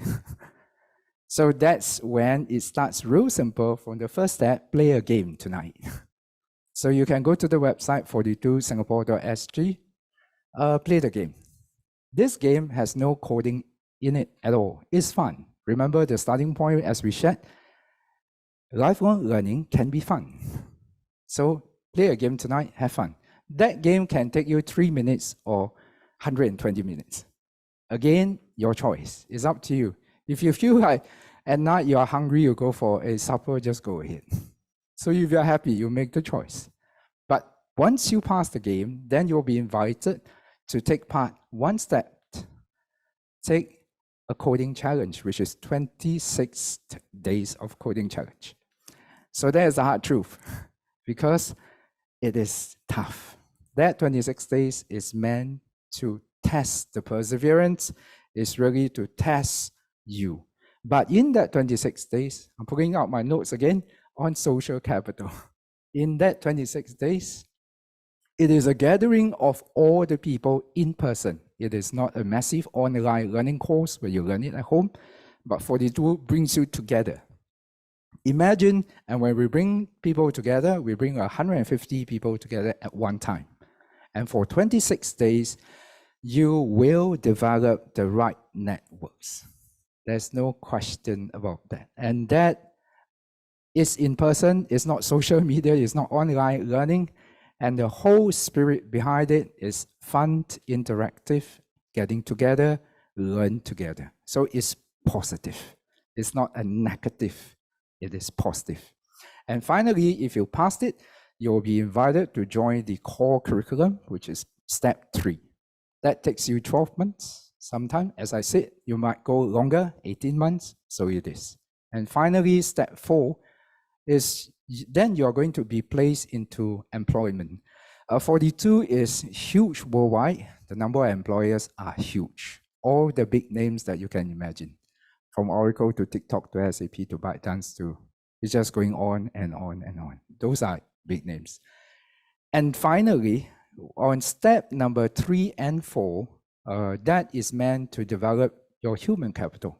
So that's when it starts real simple. From the first step, play a game tonight. So you can go to the website 42singapore.sg, play the game. This game has no coding in it at all. It's fun. Remember the starting point as we shared? Lifelong learning can be fun. So play a game tonight, have fun. That game can take you 3 minutes or 120 minutes. Again, your choice. It's up to you. If you feel like at night you are hungry, you go for a supper, just go ahead. So if you're happy, you make the choice. But once you pass the game, then you'll be invited to take part one step. Take a coding challenge, which is 26 days of coding challenge. So there's the hard truth, because it is tough. That 26 days is meant to test the perseverance, is really to test you. But in that 26 days, I'm putting out my notes again on social capital. In that 26 days, it is a gathering of all the people in person. It is not a massive online learning course where you learn it at home, but 42 brings you together. Imagine, and when we bring people together, we bring 150 people together at one time. And for 26 days, you will develop the right networks. There's no question about that. And that is in person, it's not social media, it's not online learning. And the whole spirit behind it is fun, interactive, getting together, learn together. So it's positive. It's not a negative. It is positive. And finally, if you passed it, you'll be invited to join the core curriculum, which is step 3. That takes you 12 months. Sometime, as I said, you might go longer, 18 months, so it is. And finally, step 4 is then you're going to be placed into employment. 42 is huge worldwide. The number of employers are huge. All the big names that you can imagine. From Oracle to TikTok to SAP to ByteDance to, it's just going on and on and on. Those are big names. And finally, on step number 3 and 4, that is meant to develop your human capital.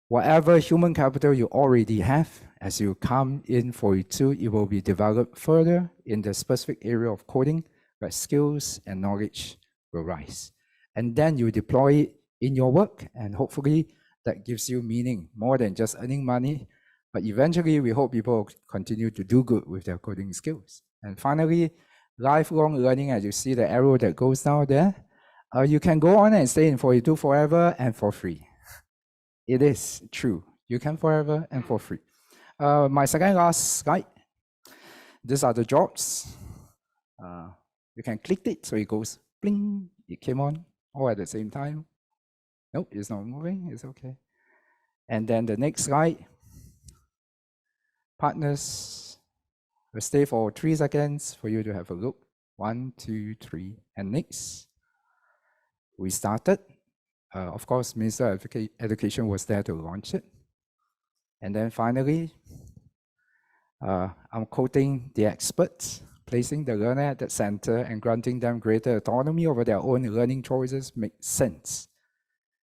Whatever human capital you already have, as you come in 42, it will be developed further in the specific area of coding, where skills and knowledge will rise. And then you deploy it in your work, and hopefully that gives you meaning, more than just earning money. But eventually, we hope people continue to do good with their coding skills. And finally, lifelong learning, as you see the arrow that goes down there, you can go on and stay in 42 forever and for free. It is true. You can forever and for free. My second last slide. These are the jobs. You can click it, so it goes bling. It came on all at the same time. Nope, it's not moving. It's okay. And then the next slide. Partners. We'll stay for 3 seconds for you to have a look. 1, 2, 3, and next. We started. Of course, Minister of Education was there to launch it. And then finally, I'm quoting the experts, placing the learner at the center and granting them greater autonomy over their own learning choices makes sense.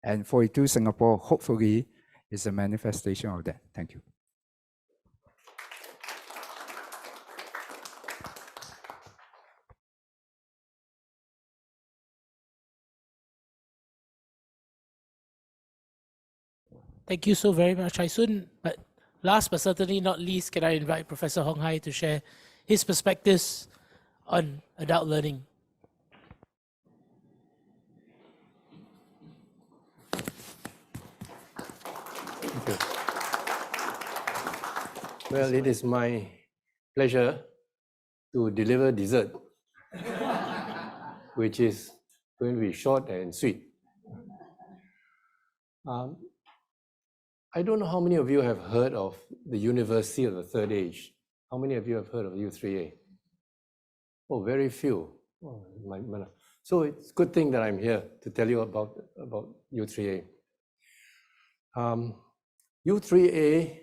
And 42 Singapore, hopefully, is a manifestation of that. Thank you. Thank you so very much, Chai-Sun. But last but certainly not least, can I invite Professor Hong Hai to share his perspectives on adult learning. Thank you. Well, it is my pleasure to deliver dessert, which is going to be short and sweet. I don't know how many of you have heard of the University of the Third Age. How many of you have heard of U3A? Oh, very few. Oh, so it's a good thing that I'm here to tell you about U3A. U3A,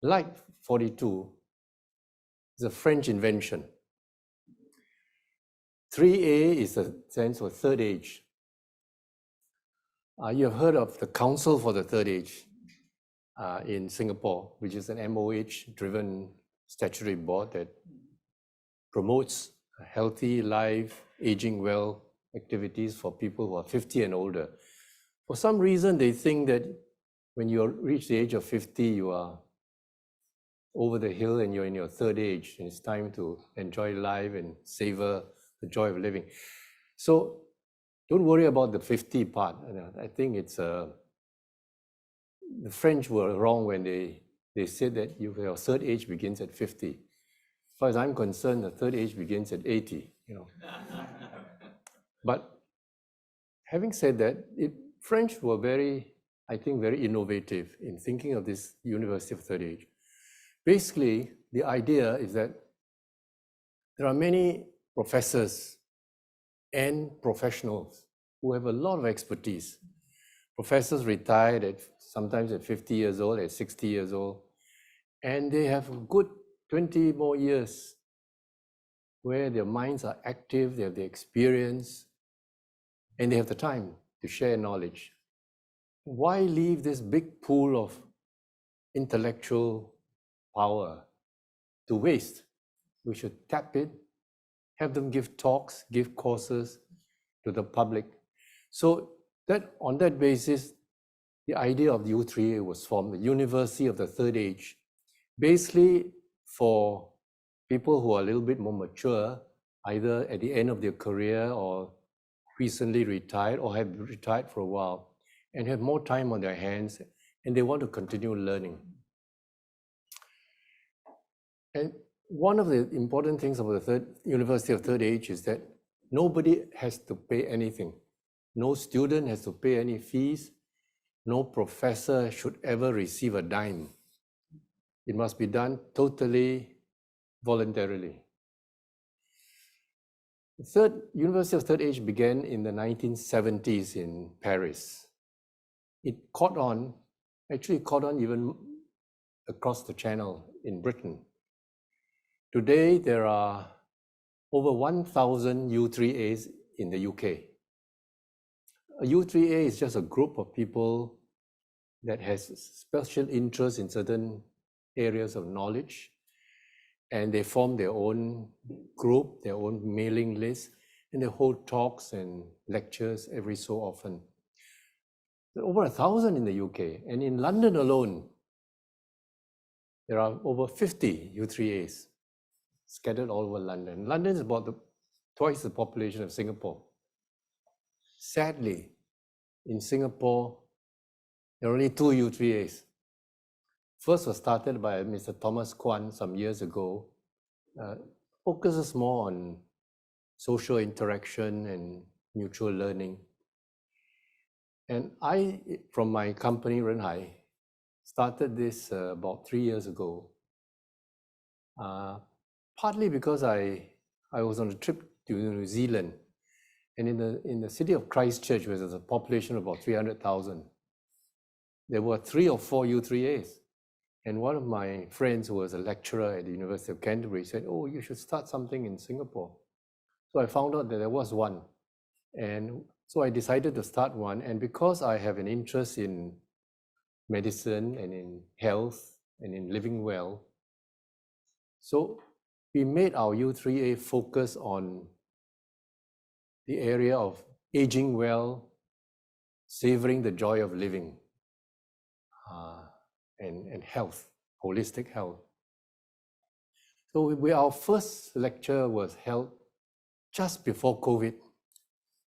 like 42, is a French invention. 3A is the sense for third age. You have heard of the Council for the Third Age in Singapore, which is an MOH-driven statutory board that promotes a healthy life, aging well activities for people who are 50 and older. For some reason, they think that when you reach the age of 50, you are over the hill and you're in your third age, and it's time to enjoy life and savor the joy of living. So don't worry about the 50 part. I think it's the French were wrong when they said that your third age begins at 50. As far as I'm concerned, the third age begins at 80. But having said that, French were very innovative in thinking of this university of third age. Basically, the idea is that there are many professors and professionals who have a lot of expertise. Professors retired sometimes at 50 years old, at 60 years old, and they have a good 20 more years where their minds are active, they have the experience, and they have the time to share knowledge. Why leave this big pool of intellectual power to waste? We should tap it, have them give talks, give courses to the public. So on that basis, the idea of the U3A was formed, the University of the Third Age, basically for people who are a little bit more mature, either at the end of their career or recently retired or have retired for a while and have more time on their hands and they want to continue learning. And one of the important things about the University of Third Age is that nobody has to pay anything. No student has to pay any fees. No professor should ever receive a dime. It must be done totally voluntarily. The University of Third Age began in the 1970s in Paris. It caught on even across the channel in Britain. Today, there are over 1,000 U3As in the UK. A U3A is just a group of people that has special interest in certain areas of knowledge, and they form their own group, their own mailing list, and they hold talks and lectures every so often. There are over 1,000 in the UK, and in London alone, there are over 50 U3As scattered all over London. London is about twice the population of Singapore. Sadly, in Singapore, there are only 2 U3As. First was started by Mr. Thomas Kwan some years ago, focuses more on social interaction and mutual learning. And I, from my company, Renhai, started this about 3 years ago, partly because I was on a trip to New Zealand, and in the city of Christchurch, where there's a population of about 300,000, there were 3 or 4 U3As. And one of my friends who was a lecturer at the University of Canterbury said, "Oh, you should start something in Singapore." So I found out that there was one. And so I decided to start one. And because I have an interest in medicine and in health and in living well, so we made our U3A focus on the area of aging well, savoring the joy of living, and health, holistic health. So our first lecture was held just before COVID. It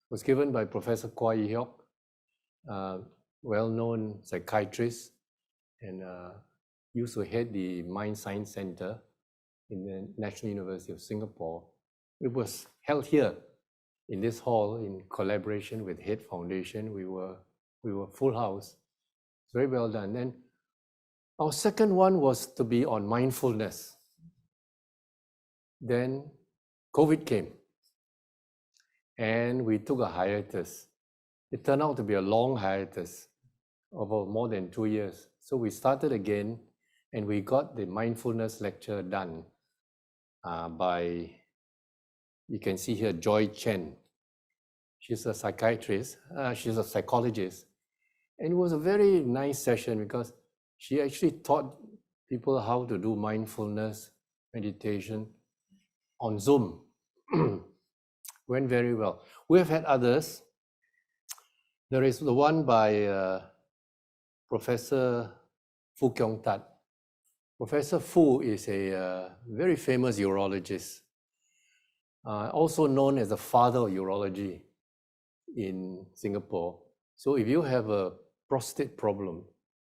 was given by Professor Kwa Yi Hiok, well-known psychiatrist, and used to head the Mind Science Center in the National University of Singapore. It was held here in this hall in collaboration with Head Foundation. We were full house. Very well done. And our second one was to be on mindfulness. Then COVID came and we took a hiatus. It turned out to be a long hiatus of more than 2 years. So we started again and we got the mindfulness lecture done by, you can see here, Joy Chen. She's a psychiatrist, she's a psychologist. And it was a very nice session because she actually taught people how to do mindfulness meditation on Zoom. Went very well. We have had others. There is the one by Professor Foo Keong Tat. Professor Foo is a very famous urologist. also known as the father of urology in Singapore. So if you have a prostate problem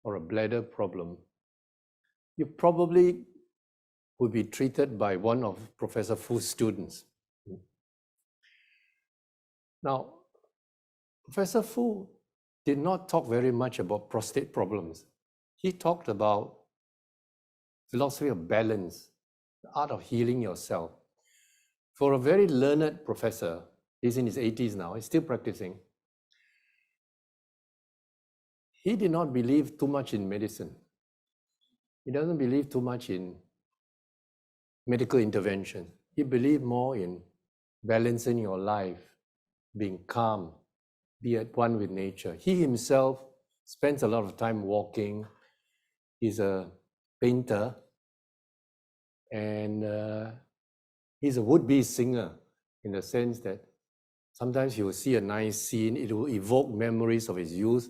or a bladder problem, you probably would be treated by one of Professor Fu's students. Now, Professor Fu did not talk very much about prostate problems. He talked about philosophy of balance, the art of healing yourself. For a very learned professor, he's in his 80s now, he's still practicing. He did not believe too much in medicine. He doesn't believe too much in medical intervention. He believed more in balancing your life, being calm, be at one with nature. He himself spends a lot of time walking. He's a painter, and he's a would-be singer in the sense that sometimes he will see a nice scene, it will evoke memories of his youth,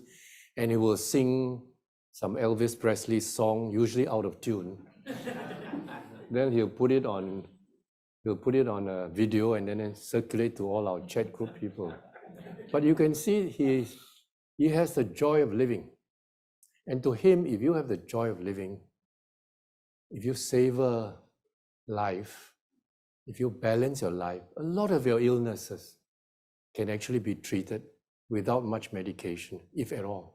and he will sing some Elvis Presley song, usually out of tune. Then he'll put it on a video and then circulate to all our chat group people. But you can see he has the joy of living. And to him, if you have the joy of living, if you savor life, if you balance your life, a lot of your illnesses can actually be treated without much medication, if at all.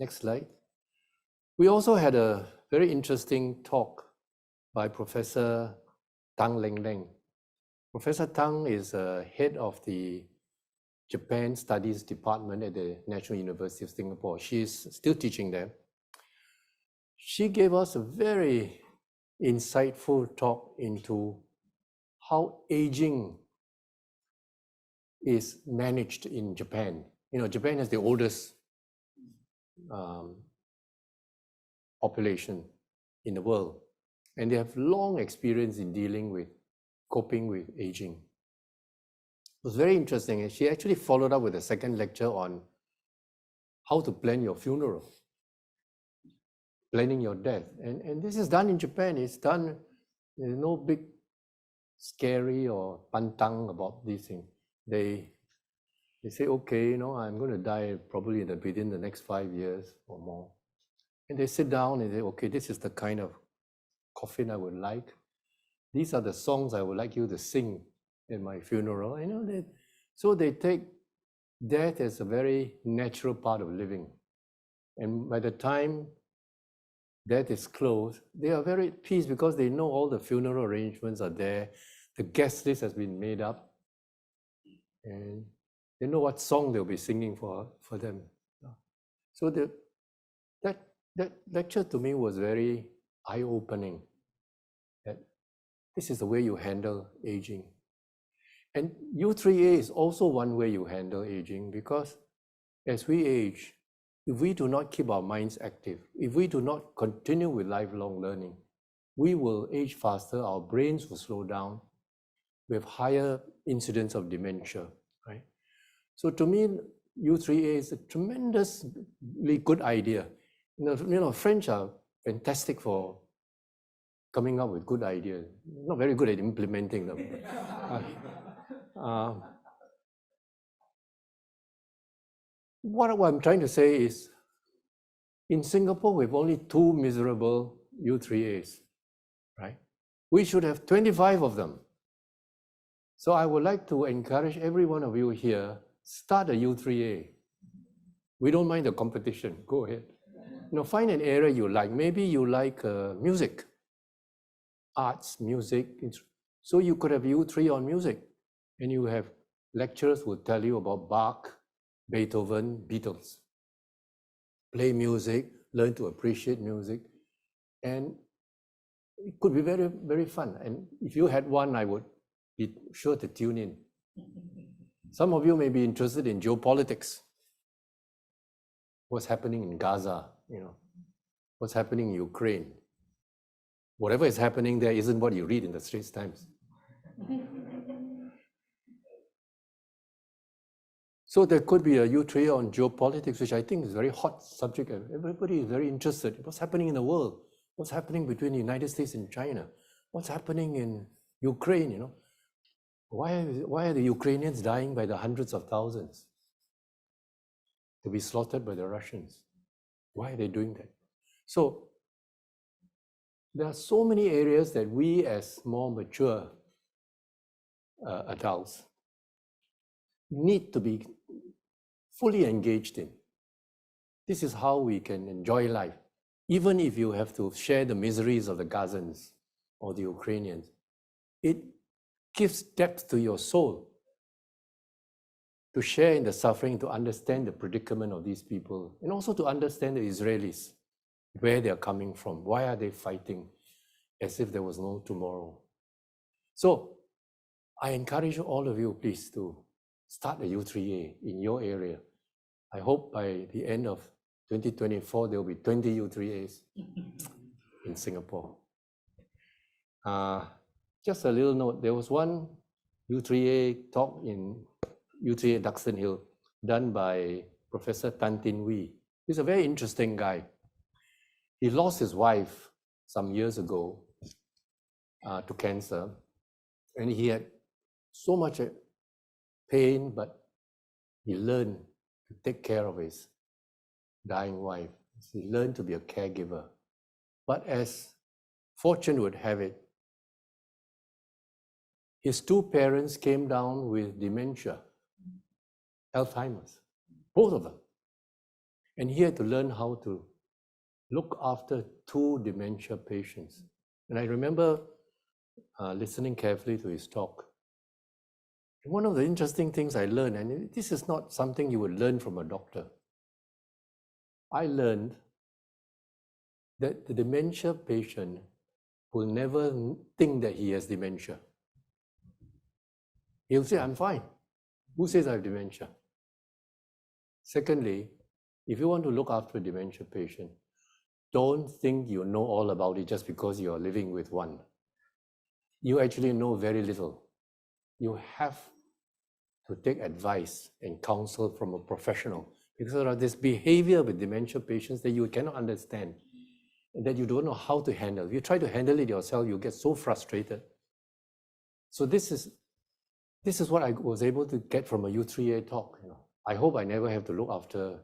Next slide. We also had a very interesting talk by Professor Tang Leng. Professor Tang is head of the Japan Studies Department at the National University of Singapore. She is still teaching there. She gave us a very insightful talk into how aging is managed in Japan. You know, Japan has the oldest population in the world, and they have long experience in dealing with coping with aging. It was very interesting, and she actually followed up with a second lecture on how to plan your funeral, planning your death. And this is done in Japan. It's done, there's no big scary or pantang about these things. They say, okay, you know, I'm going to die probably within the next 5 years or more. And they sit down and say, okay, this is the kind of coffin I would like. These are the songs I would like you to sing in my funeral. You know, so they take death as a very natural part of living. And by the time death is closed, they are very at peace because they know all the funeral arrangements are there. The guest list has been made up. And they know what song they'll be singing for them. So that lecture to me was very eye-opening. That this is the way you handle aging. And U3A is also one way you handle aging, because as we age, if we do not keep our minds active, if we do not continue with lifelong learning, we will age faster, our brains will slow down, we have higher incidence of dementia, right? So to me, U3A is a tremendously good idea. You know, French are fantastic for coming up with good ideas, not very good at implementing them. What I'm trying to say is, in Singapore, we have only 2 miserable U3As, right? We should have 25 of them. So I would like to encourage every one of you here, start a U3A. We don't mind the competition, go ahead. You know, find an area you like. Maybe you like music, arts, music. So you could have U3 on music, and you have lecturers who tell you about Bach, Beethoven, Beatles. Play music, learn to appreciate music, and it could be very, very fun. And if you had one, I would be sure to tune in. Some of you may be interested in geopolitics. What's happening in Gaza, you know, what's happening in Ukraine. Whatever is happening there isn't what you read in the Straits Times. So there could be a U3 on geopolitics, which I think is a very hot subject. Everybody is very interested. What's happening in the world? What's happening between the United States and China? what's happening in Ukraine, you know? Why are the Ukrainians dying by the hundreds of thousands to be slaughtered by the Russians? Why are they doing that? So there are so many areas that we as more mature adults need to be fully engaged in. This is how we can enjoy life. Even if you have to share the miseries of the Gazans or the Ukrainians, it gives depth to your soul to share in the suffering, to understand the predicament of these people, and also to understand the Israelis, where they're coming from, why are they fighting as if there was no tomorrow. So I encourage all of you, please, to start a U3A in your area. I hope by the end of 2024, there will be 20 U3As in Singapore. Just a little note, there was one U3A talk in U3A Duxton Hill done by Professor Tan Tin Wee. He's a very interesting guy. He lost his wife some years ago to cancer, and he had so much pain, but he learned to take care of his dying wife. He learned to be a caregiver. But as fortune would have it, his two parents came down with dementia, Alzheimer's, both of them. And he had to learn how to look after two dementia patients. And I remember listening carefully to his talk. One of the interesting things I learned, and this is not something you would learn from a doctor, I learned that the dementia patient will never think that he has dementia. He'll say, I'm fine. Who says I have dementia? Secondly, if you want to look after a dementia patient, don't think you know all about it just because you're living with one. You actually know very little. You have to take advice and counsel from a professional, because there are this behavior with dementia patients that you cannot understand and that you don't know how to handle. If you try to handle it yourself, you get so frustrated. So this is what I was able to get from a U3A talk. You know, I hope I never have to look after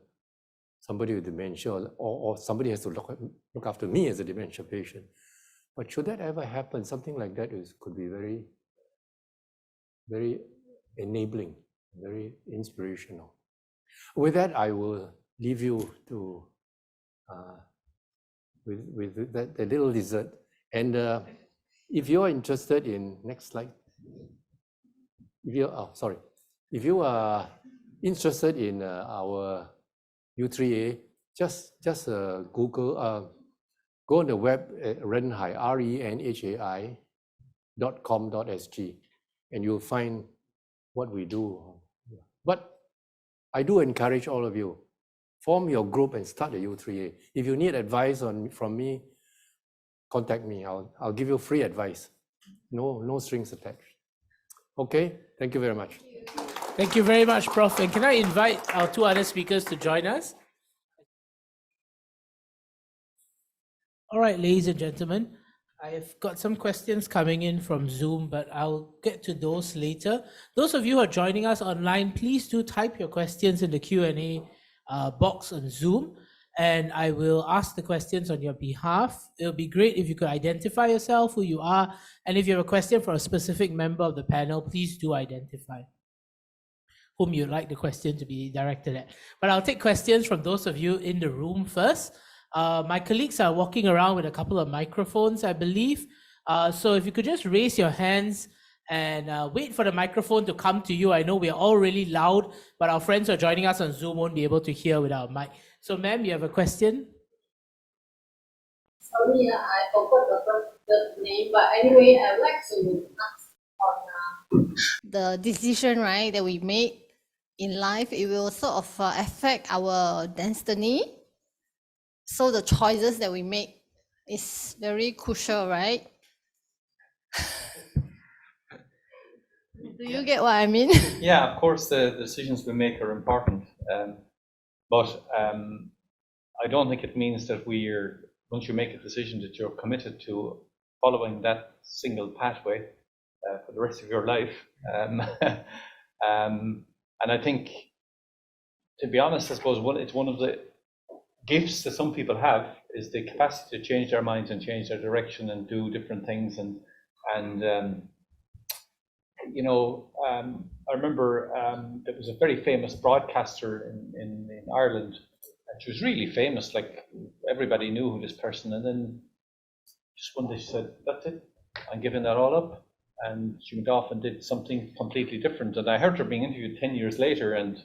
somebody with dementia, or somebody has to look after me as a dementia patient. But should that ever happen, something like that could be very, very enabling, very inspirational. With that, I will leave you to with that little dessert. And if you are interested in, next slide. If you are interested in our U3A, just Google, go on the web at Renhai, renhai.com.sg, and you'll find what we do. But I do encourage all of you, form your group and start a U3A. If you need advice from me, contact me. I'll give you free advice. No strings attached. Okay, thank you very much. Thank you very much, Prof. And can I invite our two other speakers to join us? All right, ladies and gentlemen, I've got some questions coming in from Zoom, but I'll get to those later. Those of you who are joining us online, please do type your questions in the Q&A box on Zoom, and I will ask the questions on your behalf. It'll be great if you could identify yourself, who you are, and if you have a question for a specific member of the panel, please do identify whom you'd like the question to be directed at. But I'll take questions from those of you in the room first. My colleagues are walking around with a couple of microphones, I believe. So if you could just raise your hands and wait for the microphone to come to you. I know we are all really loud, but our friends who are joining us on Zoom won't be able to hear without mic. So ma'am, you have a question? Sorry, I forgot the name, but anyway, I would like to ask on the decision, right, that we made in life. It will sort of affect our destiny. So the choices that we make is very crucial, right? Do you get what I mean? Yeah, of course, the decisions we make are important, but I don't think it means that once you make a decision that you're committed to following that single pathway for the rest of your life. And I think, to be honest, I suppose it's one of the gifts that some people have is the capacity to change their minds and change their direction and do different things. And you know, I remember there was a very famous broadcaster in Ireland, and she was really famous, like everybody knew who this person, and then just one day she said, that's it, I'm giving that all up. And she went off and did something completely different. And I heard her being interviewed 10 years later, and she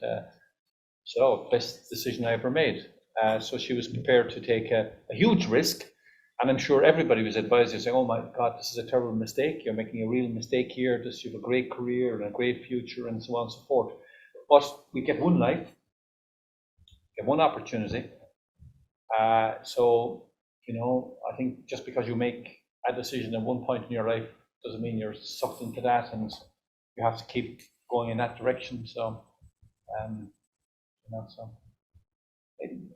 said, oh, best decision I ever made. So she was prepared to take a huge risk. And I'm sure everybody was advised, saying, oh my God, this is a terrible mistake. You're making a real mistake here. You have a great career and a great future and so on and so forth. But we get one life, get one opportunity. So, you know, I think just because you make a decision at one point in your life doesn't mean you're sucked into that, and you have to keep going in that direction. So, you know, so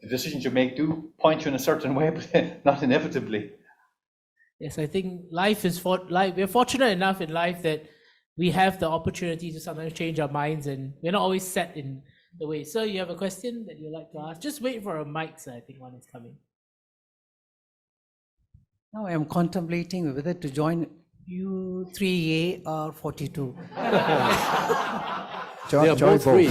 the decisions you make do point you in a certain way, but not inevitably. Yes, I think life is we're fortunate enough in life that we have the opportunity to sometimes change our minds, and we're not always set in the way. So you have a question that you'd like to ask? Just wait for a mic, sir. I think one is coming. Now I am contemplating whether to join U3A or 42. They are both free.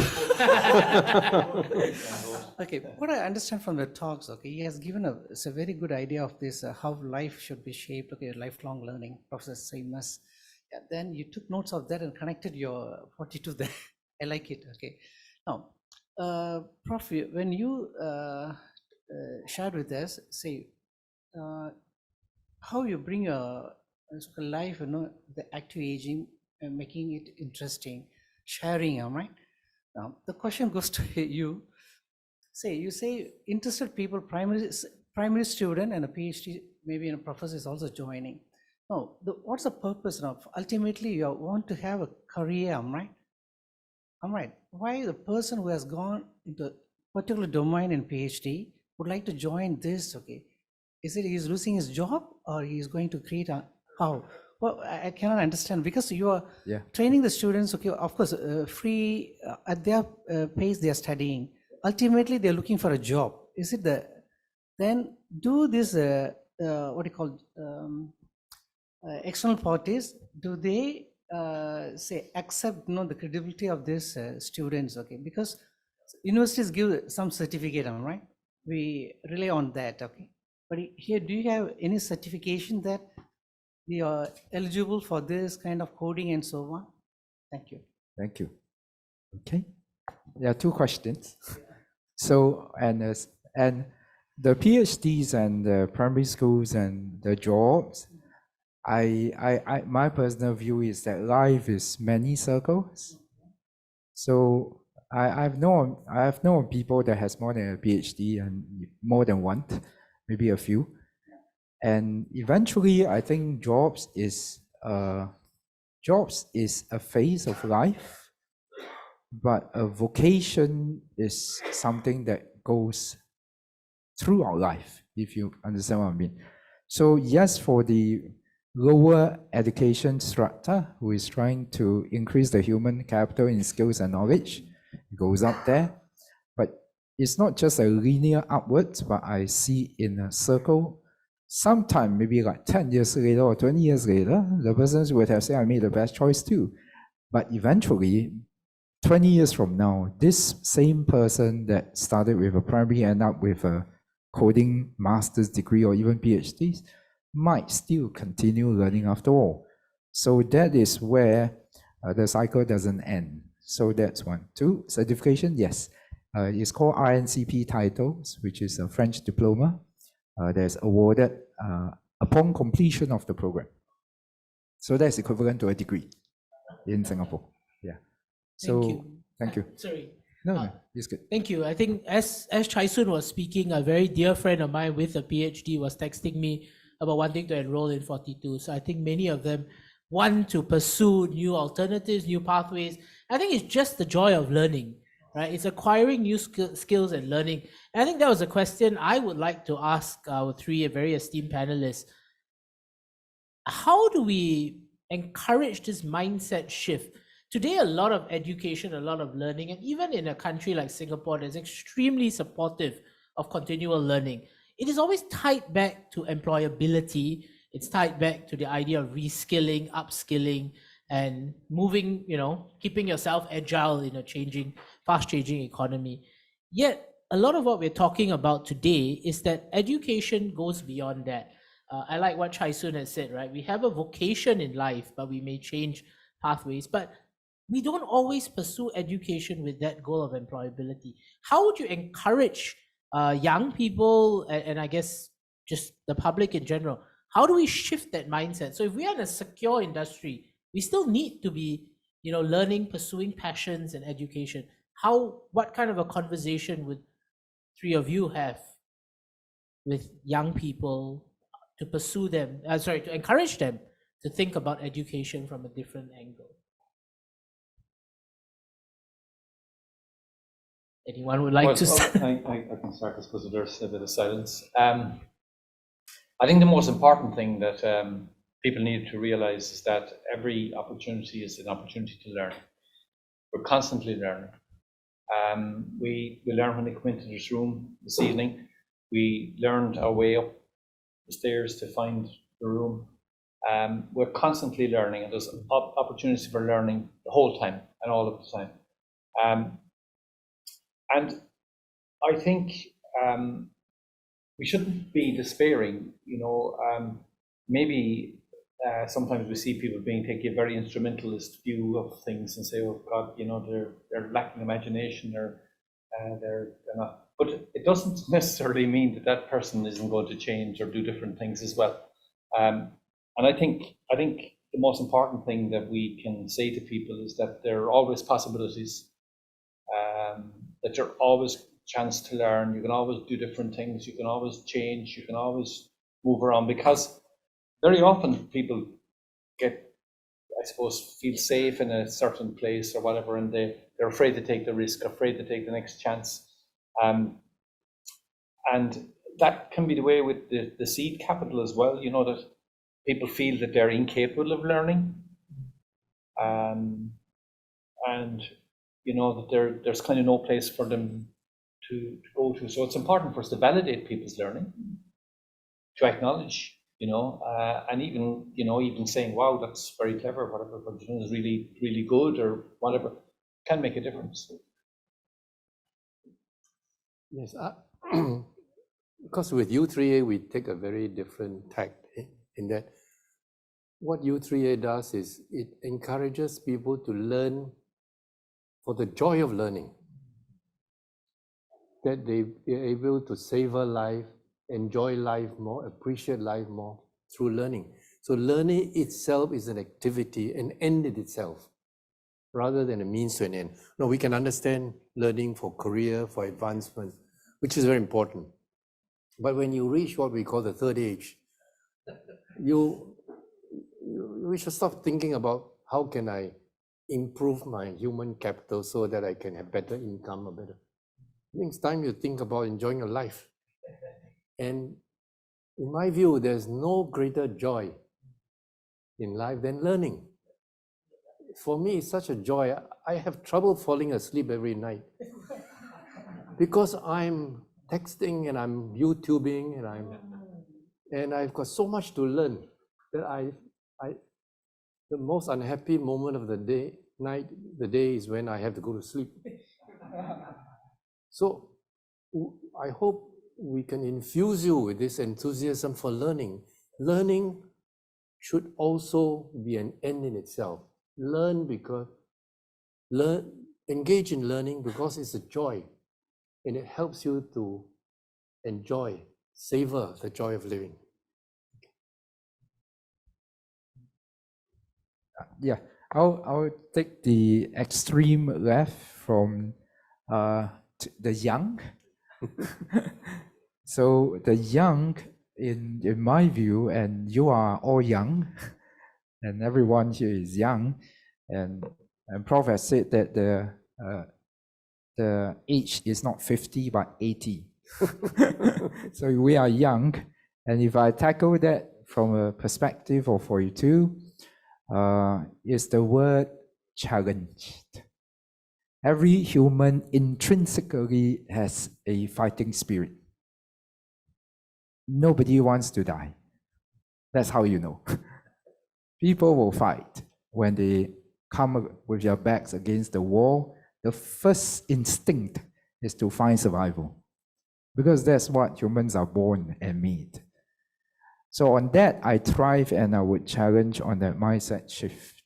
Okay, what I understand from the talks, okay, he has given a very good idea of this, how life should be shaped, okay, lifelong learning, Professor Seamus. Yeah, then you took notes of that and connected your 42 there. I like it, okay. Now, Prof, when you shared with us, say, how you bring a life, you know, the active aging and making it interesting, sharing, right? Now, the question goes to you. You say interested people, primary student and a PhD, maybe a professor is also joining. No, what's the purpose of? Ultimately, you want to have a career, right? I'm right. Why the person who has gone into a particular domain in PhD would like to join this? Okay, is it he's losing his job or he's going to create a how? Well, I cannot understand because you are training the students. Okay, of course, free at their pace they are studying. Ultimately, they're looking for a job. Is it then do this, what do you call, external parties, do they say accept, you know, the credibility of these students, okay? Because universities give some certificate, right? We rely on that, okay? But here, do you have any certification that they are eligible for this kind of coding and so on? Thank you. Thank you. Okay. There are two questions. So, and the PhDs and the primary schools and the jobs, my personal view is that life is many circles. So I've known people that has more than a PhD and more than one, maybe a few. And eventually, I think jobs is a phase of life. But a vocation is something that goes throughout life, if you understand what I mean. So yes, for the lower education strata who is trying to increase the human capital in skills and knowledge, it goes up there. But it's not just a linear upwards, but I see in a circle, sometime maybe like 10 years later or 20 years later, the persons would have said, I made the best choice too. But eventually, 20 years from now, this same person that started with a primary end up with a coding master's degree or even PhDs might still continue learning after all. So that is where the cycle doesn't end. So that's one. Two, certification, yes. It's called RNCP titles, which is a French diploma that's awarded upon completion of the program. So that's equivalent to a degree in Singapore. Yeah. So, thank you. Sorry. No, it's good. Thank you. I think as Chai Soon was speaking, a very dear friend of mine with a PhD was texting me about wanting to enroll in 42. So I think many of them want to pursue new alternatives, new pathways. I think it's just the joy of learning, right? It's acquiring new skills and learning. And I think that was a question I would like to ask our three very esteemed panelists. how do we encourage this mindset shift? Today, a lot of education, a lot of learning, and even in a country like Singapore that's extremely supportive of continual learning, it is always tied back to employability. It's tied back to the idea of reskilling, upskilling, and moving, keeping yourself agile in a fast changing economy. Yet, a lot of what we're talking about today is that education goes beyond that. I like what Chai Sun has said, right? We have a vocation in life, but we may change pathways. But we don't always pursue education with that goal of employability. How would you encourage young people and I guess just the public in general? How do we shift that mindset? So if we are in a secure industry, we still need to be, learning, pursuing passions and education. What kind of a conversation would three of you have with young people to pursue them, to encourage them to think about education from a different angle? Anyone would like to start? I can start, I suppose, if there's a bit of silence. I think the most important thing that people need to realize is that every opportunity is an opportunity to learn. We're constantly learning. We learn when we come into this room this evening. We learned our way up the stairs to find the room. We're constantly learning, and there's opportunities for learning the whole time and all of the time. And I think we shouldn't be despairing. Maybe sometimes we see people taking a very instrumentalist view of things and say, "Oh God, they're lacking imagination, or they're not." But it doesn't necessarily mean that person isn't going to change or do different things as well. And I think the most important thing that we can say to people is that there are always possibilities. That there are always chance to learn. You can always do different things. You can always change. You can always move around, because very often people feel safe in a certain place or whatever, and they're afraid to take the risk, afraid to take the next chance. And that can be the way with the seed capital as well, that people feel that they're incapable of learning. And that there's kind of no place for them to go to. So it's important for us to validate people's learning, to acknowledge, and even saying, "Wow, that's very clever," whatever, but it's really, really good, or whatever, can make a difference. Yes, because with U3A, we take a very different tact in that what U3A does is it encourages people to learn for the joy of learning, that they're able to savor life, enjoy life more, appreciate life more through learning. So learning itself is an activity, an end in itself, rather than a means to an end. No, we can understand learning for career, for advancement, which is very important. But when you reach what we call the third age, we should stop thinking about how can I improve my human capital so that I can have better income or better. I think it's time you think about enjoying your life. And in my view, there's no greater joy in life than learning. For me, it's such a joy. I have trouble falling asleep every night because I'm texting and I'm YouTubing and I've got so much to learn that the most unhappy moment of the day is when I have to go to sleep. So I hope we can infuse you with this enthusiasm for learning. Learning should also be an end in itself. Engage in learning because it's a joy, and it helps you to enjoy, savor the joy of living. Yeah, I'll take the extreme left from the young. So the young, in my view, and you are all young, and everyone here is young, and Prof has said that the age is not 50 but 80. So we are young, and if I tackle that from a perspective of 42 is the word challenged. Every human intrinsically has a fighting spirit. Nobody wants to die. That's how you know. People will fight when they come with their backs against the wall. The first instinct is to find survival, because that's what humans are born and made. So on that, I thrive, and I would challenge on that mindset shift,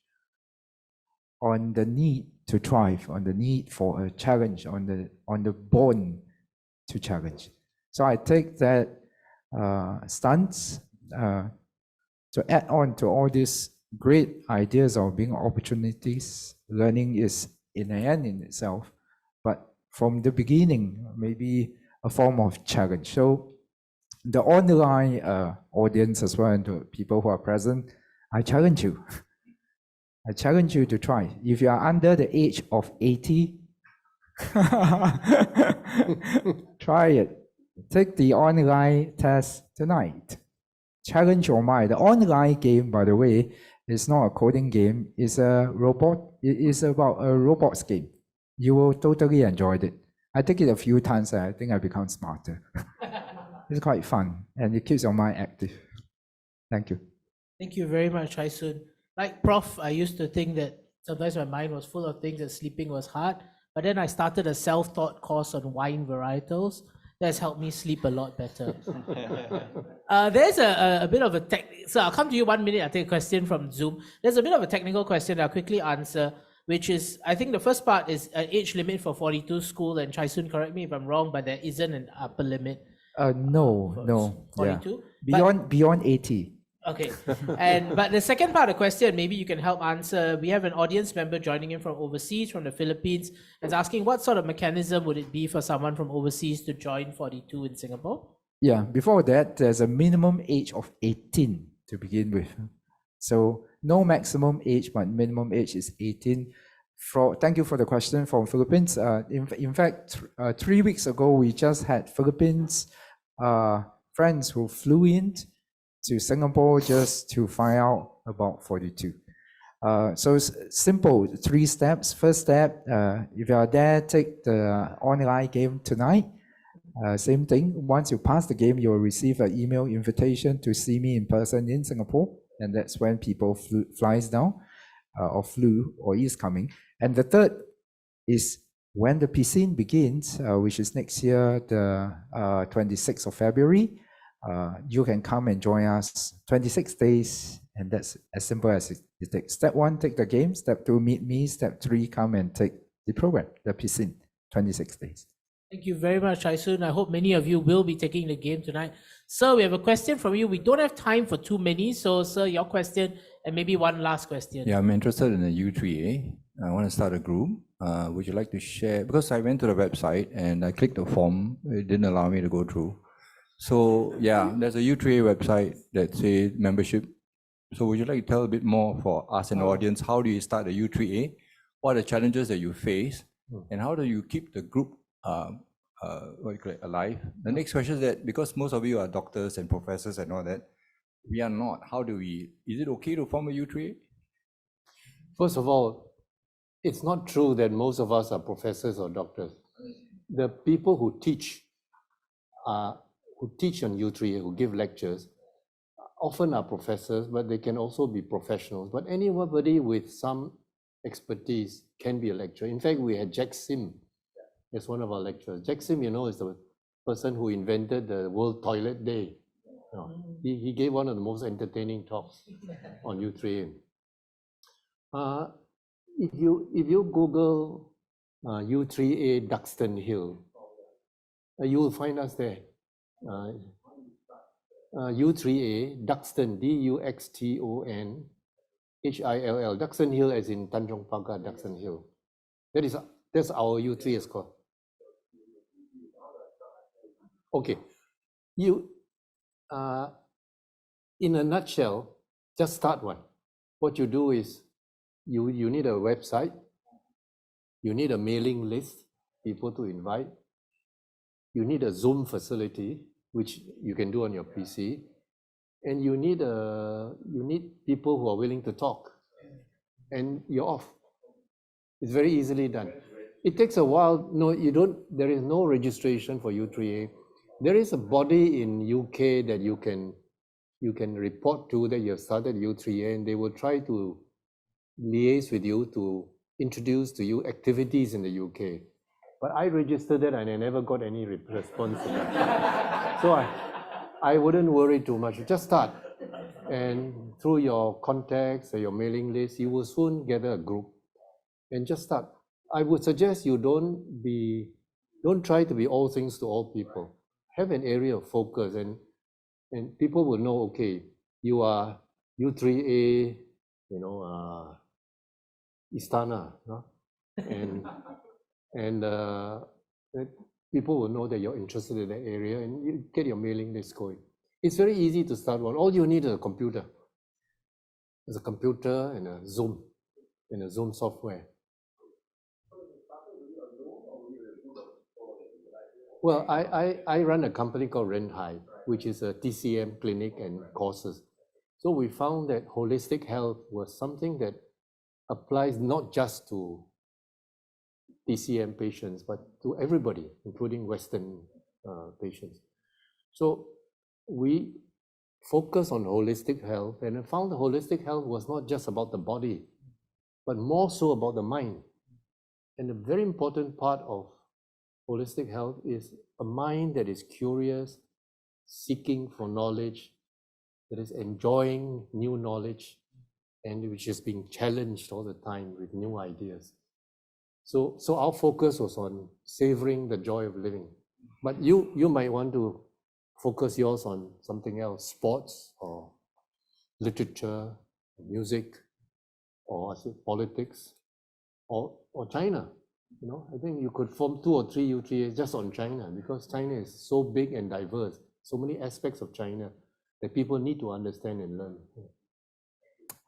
on the need to thrive, on the need for a challenge, on the born to challenge. So I take that stance to add on to all these great ideas of being opportunities. Learning is in an end in itself, but from the beginning, maybe a form of challenge. So the online audience as well, and the people who are present, I challenge you. I challenge you to try. If you are under the age of 80, try it. Take the online test tonight. Challenge your mind. The online game, by the way, is not a coding game. It's a robot. It is about a robots game. You will totally enjoy it. I take it a few times, and I think I become smarter. It's quite fun, and it keeps your mind active. Thank you. Thank you very much, Chai-Sun. Like Prof, I used to think that sometimes my mind was full of things and sleeping was hard, but then I started a self-taught course on wine varietals. That's helped me sleep a lot better. There's a bit of a so I'll come to you 1 minute. I'll take a question from Zoom. There's a bit of a technical question I'll quickly answer, which is, I think the first part is an age limit for 42 school, and Chai-Sun, correct me if I'm wrong, but there isn't an upper limit. No. 42? Yeah. Beyond 80. Okay, but the second part of the question, maybe you can help answer. We have an audience member joining in from overseas, from the Philippines, and asking what sort of mechanism would it be for someone from overseas to join 42 in Singapore? Yeah, before that, there's a minimum age of 18 to begin with. So no maximum age, but minimum age is 18. Thank you for the question from Philippines. In fact, 3 weeks ago, we just had Philippines friends who flew in to Singapore just to find out about 42. So it's simple, 3 steps. First step, if you are there, take the online game tonight. Same thing, once you pass the game, you'll receive an email invitation to see me in person in Singapore. And that's when people flies down or flew or is coming. And the third is when the PSIN begins, which is next year, the 26th of February, you can come and join us 26 days, and that's as simple as it takes. Step 1, take the game. Step 2, meet me. Step 3, come and take the program, the PSIN, 26 days. Thank you very much, Chai-Sun. I hope many of you will be taking the game tonight. Sir, we have a question from you. We don't have time for too many, so sir, your question, and maybe one last question. Yeah, I'm interested in the U3A. I want to start a group. Would you like to share? Because I went to the website and I clicked the form. It didn't allow me to go through. So yeah, there's a U3A website that says membership. So would you like to tell a bit more for us in the audience? How do you start a U3A? What are the challenges that you face? And how do you keep the group alive? The next question is that because most of you are doctors and professors and all that, we are not. How do we, is it okay to form a U3A? First of all, it's not true that most of us are professors or doctors. The people who teach on U3A, who give lectures, often are professors, but they can also be professionals. But anybody with some expertise can be a lecturer. In fact, we had Jack Sim as one of our lecturers. Jack Sim, is the person who invented the World Toilet Day. He gave one of the most entertaining talks on U3A. If you Google U3A Duxton Hill, you will find us there. U3A Duxton, Duxton Hill, Duxton Hill as in Tanjong Pagar, Duxton Hill. That's our U3A score. Okay, in a nutshell, just start one. What you do is you need a website, you need a mailing list, people to invite, you need a Zoom facility, which you can do on your PC, and you need people who are willing to talk, and you're off. It's very easily done. It takes a while. No, you don't. There is no registration for U3A. There is a body in UK that you can report to that you have started U3A, and they will try to liaise with you to introduce to you activities in the UK. But I registered it and I never got any response to that. So I wouldn't worry too much. Just start. And through your contacts or your mailing list, you will soon gather a group and just start. I would suggest you don't try to be all things to all people. Have an area of focus, and people will know, okay, you are U3A, Istana, no? and people will know that you're interested in that area, and you get your mailing list going. It's very easy to start one. All you need is a computer. There's a computer and a Zoom software. Well, I run a company called Renhai, which is a TCM clinic and courses. So we found that holistic health was something that applies not just to TCM patients, but to everybody, including Western patients. So we focus on holistic health, and I found that holistic health was not just about the body, but more so about the mind. And a very important part of holistic health is a mind that is curious, seeking for knowledge, that is enjoying new knowledge, and which is being challenged all the time with new ideas. So our focus was on savoring the joy of living. But you might want to focus yours on something else, sports or literature, music, or politics, or China. I think you could form 2 or 3 U3As just on China, because China is so big and diverse, so many aspects of China that people need to understand and learn.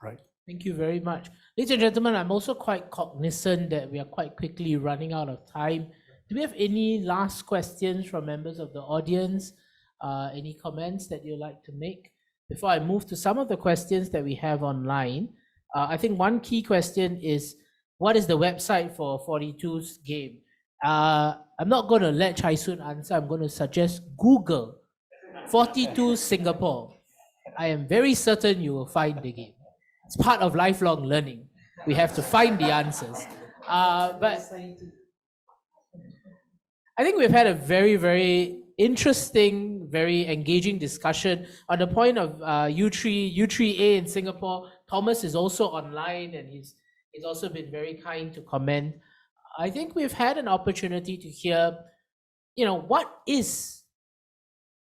Right. Thank you very much. Ladies and gentlemen, I'm also quite cognizant that we are quite quickly running out of time. Do we have any last questions from members of the audience? Any comments that you'd like to make? Before I move to some of the questions that we have online, I think one key question is, what is the website for 42's game? I'm not going to let Chai Soon answer. I'm going to suggest Google 42 Singapore. I am very certain you will find the game. It's part of lifelong learning. We have to find the answers. But I think we've had a very, very interesting, very engaging discussion on the point of U3A in Singapore. Thomas is also online, and he's also been very kind to comment. I think we've had an opportunity to hear, what is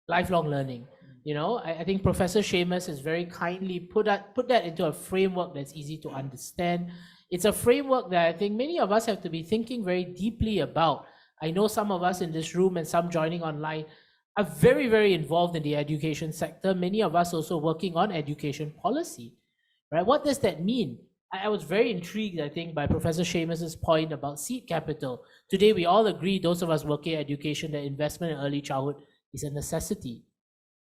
lifelong learning? I think Professor Seamus has very kindly put that into a framework that's easy to understand. It's a framework that I think many of us have to be thinking very deeply about. I know some of us in this room and some joining online are very, very involved in the education sector. Many of us also working on education policy, right? What does that mean? I was very intrigued, I think, by Professor Seamus's point about seed capital. Today, we all agree, those of us working in education, that investment in early childhood is a necessity.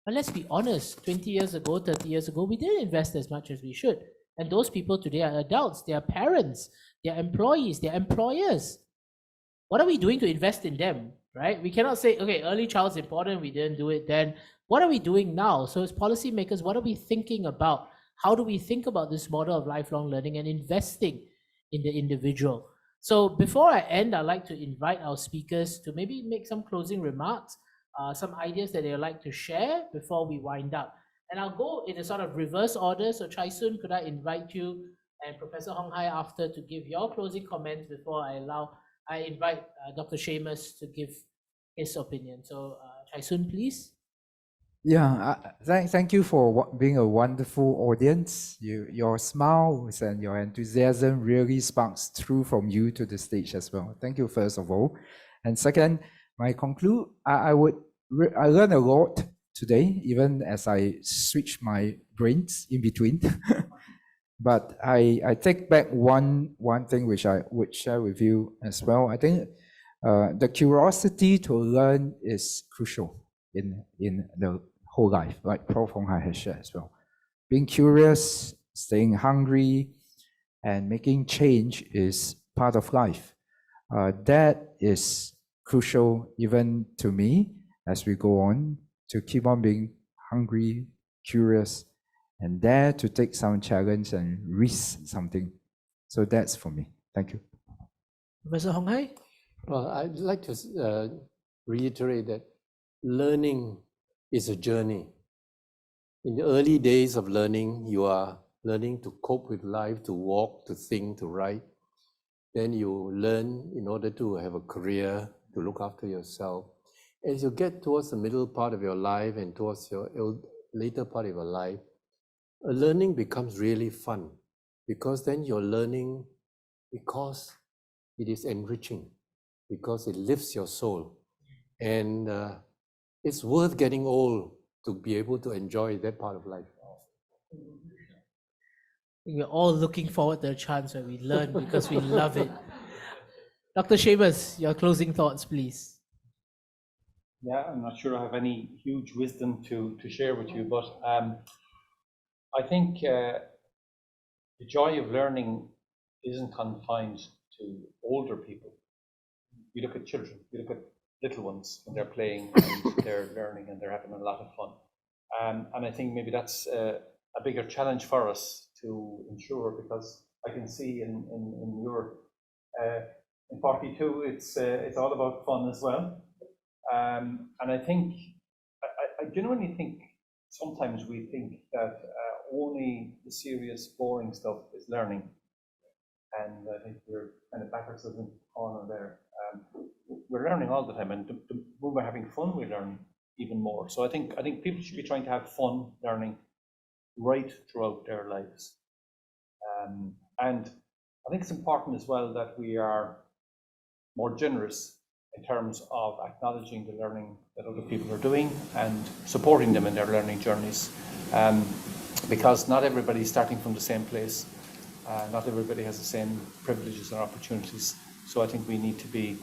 But let's be honest, 20 years ago, 30 years ago, we didn't invest as much as we should. And those people today are adults, they are parents, they are employees, they are employers. What are we doing to invest in them, right? We cannot say, okay, early child's important, we didn't do it then. What are we doing now? So as policymakers, what are we thinking about? How do we think about this model of lifelong learning and investing in the individual? So before I end, I'd like to invite our speakers to maybe make some closing remarks, some ideas that they'd like to share before we wind up. And I'll go in a sort of reverse order. So Chai Soon, could I invite you and Professor Hong Hai after to give your closing comments before I invite Dr. Seamus to give his opinion. So Chai Soon, please. Yeah, thank you for being a wonderful audience. Your smiles and your enthusiasm really sparks through from you to the stage as well. Thank you, first of all. And second, I learned a lot today, even as I switch my brains in between. But I take back one thing which I would share with you as well. I think the curiosity to learn is crucial in the whole life, like Prof. Hong Hai has shared as well. Being curious, staying hungry, and making change is part of life. That is crucial even to me as we go on to keep on being hungry, curious, and dare to take some challenge and risk something. So that's for me. Thank you. Professor Hong Hai? Well, I'd like to reiterate that learning is a journey. In the early days of learning, you are learning to cope with life, to walk, to think, to write. Then you learn in order to have a career, to look after yourself. As you get towards the middle part of your life and towards your later part of your life, learning becomes really fun, because then you're learning because it is enriching, because it lifts your soul. And it's worth getting old to be able to enjoy that part of life. We're all looking forward to a chance where we learn because we love it. Dr. Seamus, your closing thoughts, please. Yeah, I'm not sure I have any huge wisdom to share with you, but I think the joy of learning isn't confined to older people. You look at children, you look at little ones when they're playing and they're learning and they're having a lot of fun. And I think maybe that's a bigger challenge for us to ensure, because I can see in your in 42, it's all about fun as well. And I think, I genuinely think sometimes we think that only the serious, boring stuff is learning. And I think we're kind of backwards in the corner there. We're learning all the time, and when we're having fun, we learn even more. So I think people should be trying to have fun learning right throughout their lives. And I think it's important as well that we are more generous in terms of acknowledging the learning that other people are doing and supporting them in their learning journeys. Because not everybody's starting from the same place. Not everybody has the same privileges and opportunities. So I think we need to be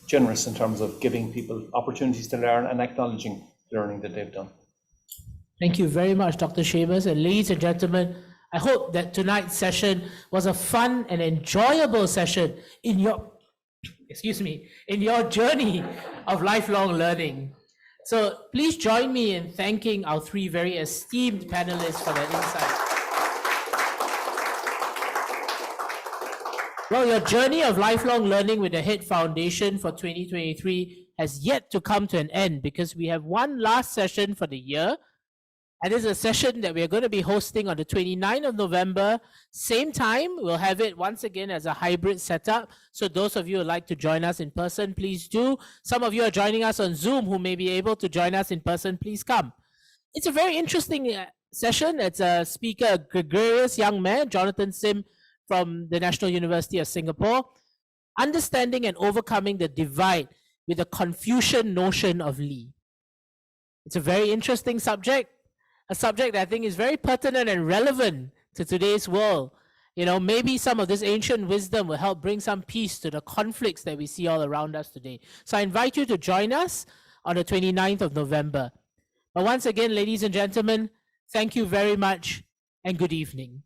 generous in terms of giving people opportunities to learn and acknowledging the learning that they've done. Thank you very much, Dr. Seamus. And ladies and gentlemen, I hope that tonight's session was a fun and enjoyable session in your, in your journey of lifelong learning. So please join me in thanking our three very esteemed panelists for their insight. Well, your journey of lifelong learning with the HEAD Foundation for 2023 has yet to come to an end, because we have one last session for the year. And this is a session that we're going to be hosting on the 29th of November. Same time, we'll have it once again as a hybrid setup. So those of you who would like to join us in person, please do. Some of you are joining us on Zoom who may be able to join us in person. Please come. It's a very interesting session. It's a speaker, a gregarious young man, Jonathan Sim from the National University of Singapore, understanding and overcoming the divide with the Confucian notion of Li. It's a very interesting subject. A subject that I think is very pertinent and relevant to today's world. You know, maybe some of this ancient wisdom will help bring some peace to the conflicts that we see all around us today. So I invite you to join us on the 29th of November. But once again, ladies and gentlemen, thank you very much and good evening.